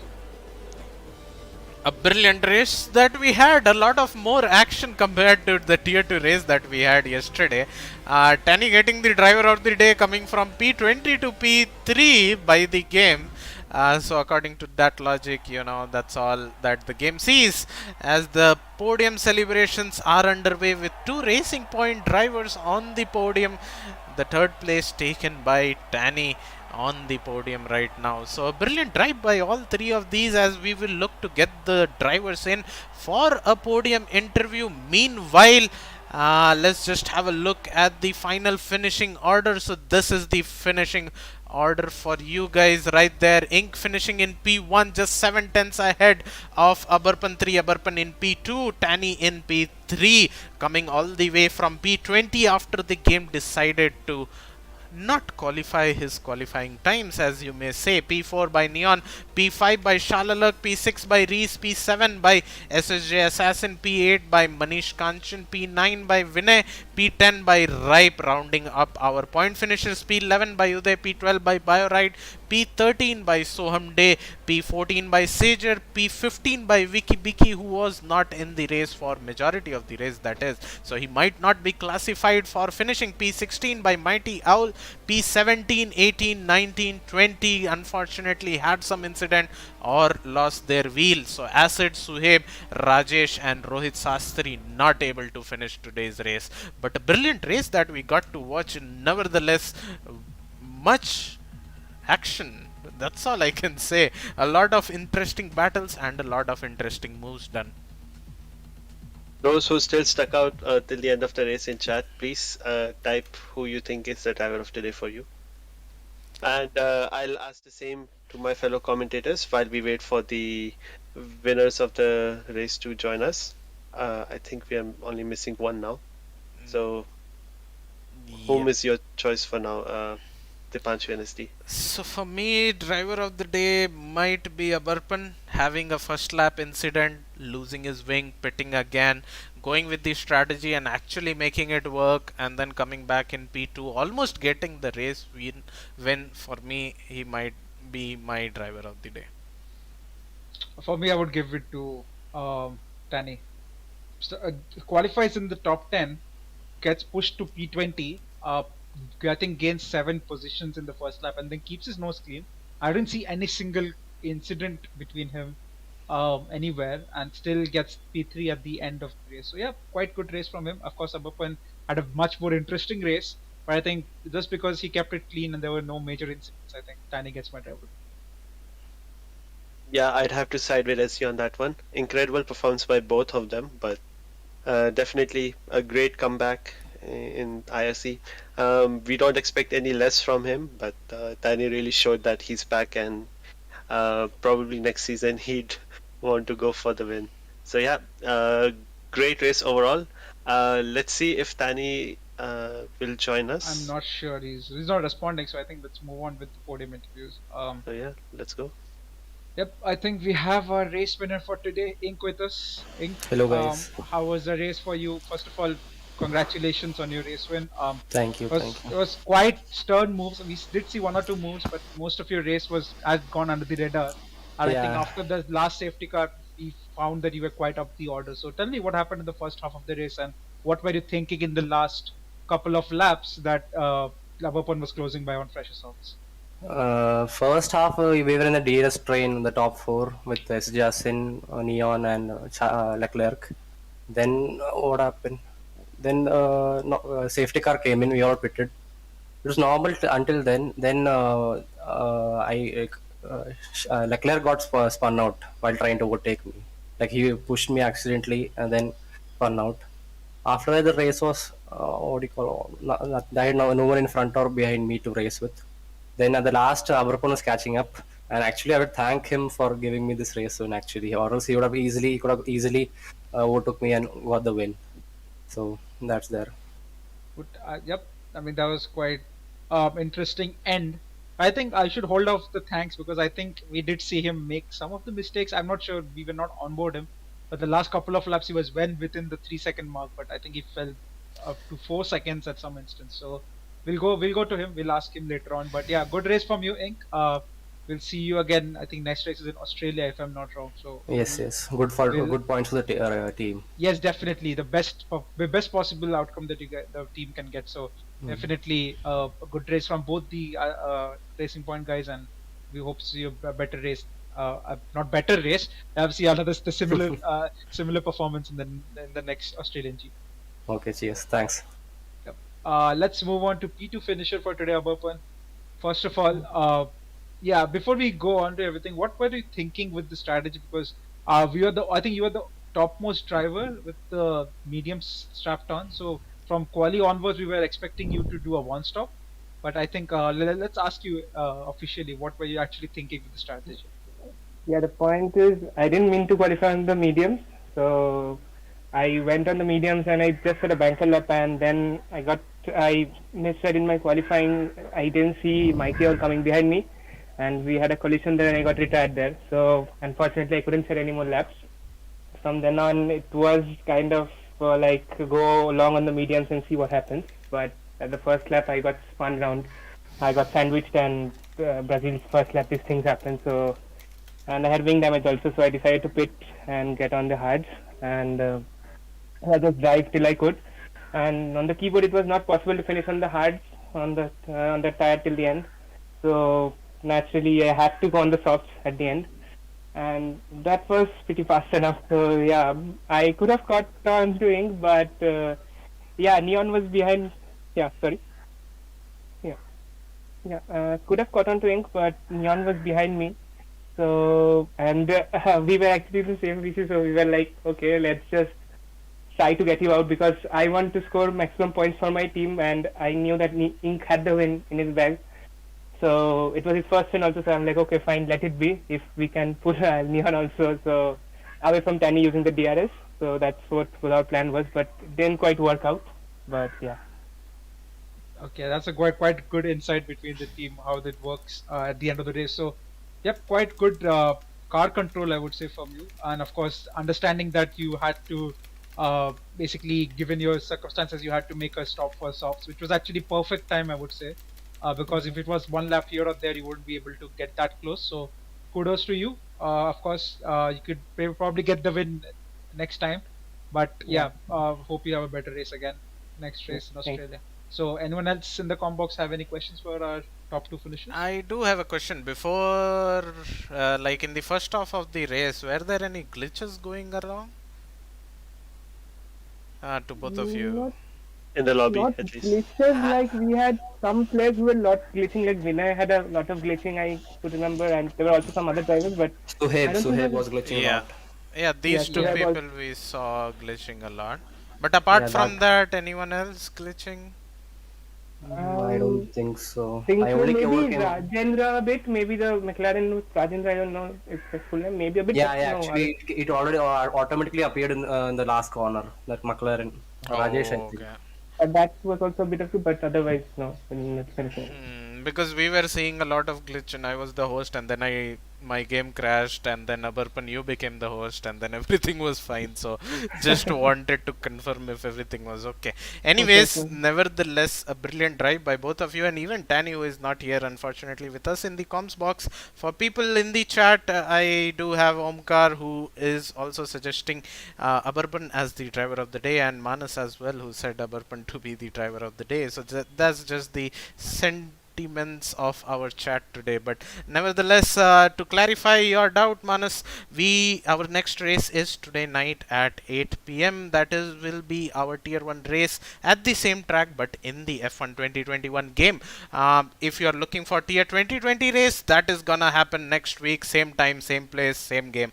A brilliant race that we had. A lot of more action compared to the tier 2 race that we had yesterday. Tanny getting the driver of the day, coming from P20 to P3 by the game. So according to that logic, that's all that the game sees, as the podium celebrations are underway with 2 Racing Point drivers on the podium. The third place taken by Tanny on the podium right now. So a brilliant drive by all 3 of these, as we will look to get the drivers in for a podium interview. Meanwhile, let's just have a look at the final finishing order. So this is the finishing order for you guys right there. Ink finishing in P1, just 7 tenths ahead of Abarpan 3. Abarpan in P2, Tanny in P3, coming all the way from P20 after the game decided to not qualify his qualifying times, as you may say. P4 by Neon, P5 by Shalalak, P6 by Reese, P7 by SSJ Assassin, P8 by Manish Kanchan, P9 by Vinay, P10 by Ripe, rounding up our point finishers. P11 by Uday, P12 by BioRide, P13 by Sohamday, P14 by Sager, P15 by Vicky Biki, who was not in the race for majority of the race, that is, so he might not be classified for finishing. P16 by Mighty Owl, P17, 18, 19, 20 unfortunately had some incident or lost their wheel. So Acid, Suhaib, Rajesh and Rohit Sastri not able to finish today's race. But a brilliant race that we got to watch. Nevertheless, much action. That's all I can say. A lot of interesting battles and a lot of interesting moves done.
those who still stuck out till the end of the race in chat, please type who you think is the driver of the day for you. And I'll ask the same to my fellow commentators while we wait for the winners of the race to join us. I think we are only missing one now. So, whom is your choice for now, Dipanshu NSD?
So for me, driver of the day might be Abarpan, having a first lap incident, losing his wing, pitting again, going with the strategy and actually making it work, and then coming back in P2, almost getting the race win. For me, he might be my driver of the day.
For me, I would give it to Tanny. qualifies in the top 10, gets pushed to P20. I think gains 7 positions in the first lap and then keeps his nose clean. I didn't see any single incident between him anywhere, and still gets P3 at the end of the race. So yeah, quite good race from him. Of course, Abapan had a much more interesting race, but I think just because he kept it clean and there were no major incidents, I think Tani gets my driver.
Yeah, I'd have to side with SC on that one. Incredible performance by both of them, but definitely a great comeback in IRC. We don't expect any less from him, but Danny really showed that he's back, and probably next season he'd want to go for the win. So yeah, great race overall. Let's see if Danny will join us.
I'm not sure he's not responding, so I think let's move on with the podium interviews.
So yeah, let's go.
Yep, I think we have our race winner for today, Ink, with us. Ink,
Hello, guys.
how was the race for you? First of all, congratulations on your race win.
Thank you.
It was quite stern moves. We did see 1 or 2 moves, but most of your race has gone under the radar. And I think
Yeah.
after the last safety car, we found that you were quite up the order. So tell me what happened in the first half of the race, and what were you thinking in the last couple of laps that Labapan was closing by on fresher softs?
First half, we were in the DRS train in the top 4 with S. Jasin, Neon, and Leclerc. Then what happened? Then no, safety car came in. We all pitted. It was normal until then. Then Leclerc got spun out while trying to overtake me. Like he pushed me accidentally and then spun out. After that, the race was what do you call? I had no one in front or behind me to race with. Then at the last, our opponent was catching up, and actually, I would thank him for giving me this race win. Actually, or else he could have easily overtook me and got the win. So that's there.
But, yep, I mean that was quite interesting end. I think I should hold off the thanks because I think we did see him make some of the mistakes. I'm not sure, we were not on board him, but the last couple of laps he was well within the 3 second mark. But I think he fell up to 4 seconds at some instance. So we'll go to him. We'll ask him later on. But yeah, good race from you, Ink. We'll see you again. I think next race is in Australia, if I'm not wrong. So
Yes. Good points for the team.
yes, definitely the best possible outcome that the team can get. So definitely a good race from both the Racing Point guys, and we hope to see a better race. Not better race. See another similar performance in the next Australian GP.
Okay, cheers. Thanks.
Yep. Let's move on to P2 finisher for today, Abapan. First of all, yeah, before we go on to everything, what were you thinking with the strategy? Because I think you were the topmost driver with the medium strapped on. So from quali onwards, we were expecting you to do a one stop. But I think let's ask you officially, what were you actually thinking with the strategy?
Yeah, the point is, I didn't mean to qualify on the mediums, so I went on the mediums and I just had a banker lap, and then I misread in my qualifying. I didn't see Mikey all coming behind me, and we had a collision there and I got retired there. So unfortunately, I couldn't set any more laps. From then on, it was kind of like go along on the mediums and see what happens. But at the first lap, I got spun around. I got sandwiched, and Brazil's first lap, these things happen. So, and I had wing damage also, so I decided to pit and get on the hards, and I just drive till I could. And on the keyboard, it was not possible to finish on the hards on the tire till the end. So naturally, I had to go on the softs at the end, and that was pretty fast enough. So yeah, I could have caught on to Ink, but yeah, Neon was behind. Yeah, sorry. Yeah, could have caught on to Ink, but Neon was behind me. So, and we were actually in the same VC, so we were like, okay, let's just try to get you out, because I want to score maximum points for my team, and I knew that Ink had the win in his bag. So it was his first win also, so I'm like, okay, fine, let it be, if we can put Neon also, so away from Tani using the DRS. So that's what our plan was, but it didn't quite work out. But yeah.
Okay, that's a quite good insight between the team, how that works at the end of the race. So, yep, quite good car control, I would say, from you. And of course, understanding that you had to, basically, given your circumstances, you had to make a stop for softs, which was actually perfect time, I would say. Because if it was one lap here or there, you wouldn't be able to get that close. So, kudos to you. Of course, you could probably get the win next time. But yeah, hope you have a better race again next race in
Thanks.
Australia. So anyone else in the com box have any questions for our top two finishers?
I do have a question. Before, like in the first half of the race, were there any glitches going around? To both of you.
Not
In the lobby,
not
at least.
glitches, like we had some players who were lot glitching, like Vinay had a lot of glitching I could remember, and there were also some other drivers, but I don't think
Suhaib
that.
was glitching a
Yeah.
lot.
Yeah,
Yeah,
these
so
two
have
Yeah.
also.
people we saw glitching a lot. But apart
Yeah,
from
that
that, anyone else glitching?
I don't
Um,
think so.
think
I
so.
only
Maybe
overcame.
Rajendra a bit. Maybe the McLaren with Rajendra. I don't know if it's full name. Maybe a bit,
Yeah,
but
yeah.
no.
Actually, it already automatically appeared in the last corner. That McLaren, Rajesh, I
Oh,
think.
okay.
That was also a bit of it, but otherwise no. It's finishing.
Because we were seeing a lot of glitch and I was the host and then my game crashed and then Abarpan you became the host and then everything was fine, so just wanted to confirm if everything was okay.
Okay,
Anyways,
okay.
nevertheless a brilliant drive by both of you and even Tani who is not here unfortunately with us in the comms box. For people in the chat, I do have Omkar who is also suggesting Abarpan as the driver of the day and Manas as well who said Abarpan to be the driver of the day, so that's just the sentiments of our chat today. But nevertheless, to clarify your doubt, Manas, we our next race is today night at 8 p.m. That is will be our tier 1 race at the same track but in the F1 2021 game. If you are looking for tier 2020 race, that is gonna happen next week, same time, same place, same game.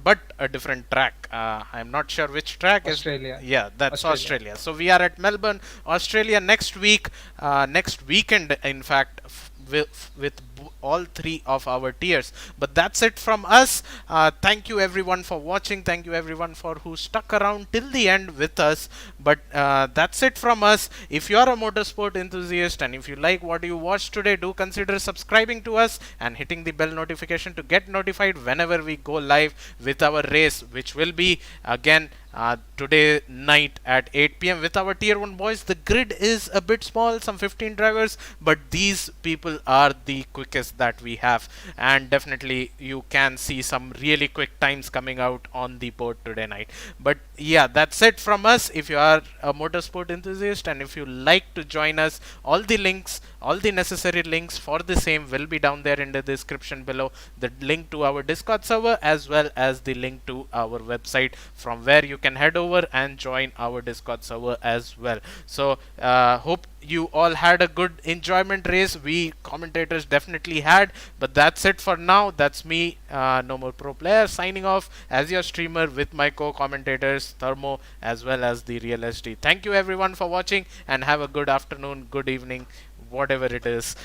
But a different track. I'm not sure which track is.
Australia.
Yeah, that's
Australia.
Australia. So we are at Melbourne, Australia next week, next weekend, in fact, with all three of our tiers. But that's it from us. Thank you everyone for watching. Thank you everyone for who stuck around till the end with us. But that's it from us. If you are a motorsport enthusiast and if you like what you watched today, do consider subscribing to us and hitting the bell notification to get notified whenever we go live with our race, which will be again today night at 8 p.m. with our tier 1 boys. The grid is a bit small, some 15 drivers, but these people are the quickest that we have, and definitely you can see some really quick times coming out on the board today night. But yeah, that's it from us. If you are a motorsport enthusiast and if you like to join us, all the links, all the necessary links for the same will be down there in the description below. The link to our Discord server as well as the link to our website from where you can head over and join our Discord server as well. So hope you all had a good enjoyment race. We commentators definitely had. But that's it for now. That's me, No More Pro Player, signing off as your streamer with my co-commentators Thermo as well as the Real SD. Thank you everyone for watching and have a good afternoon, good evening, whatever it is.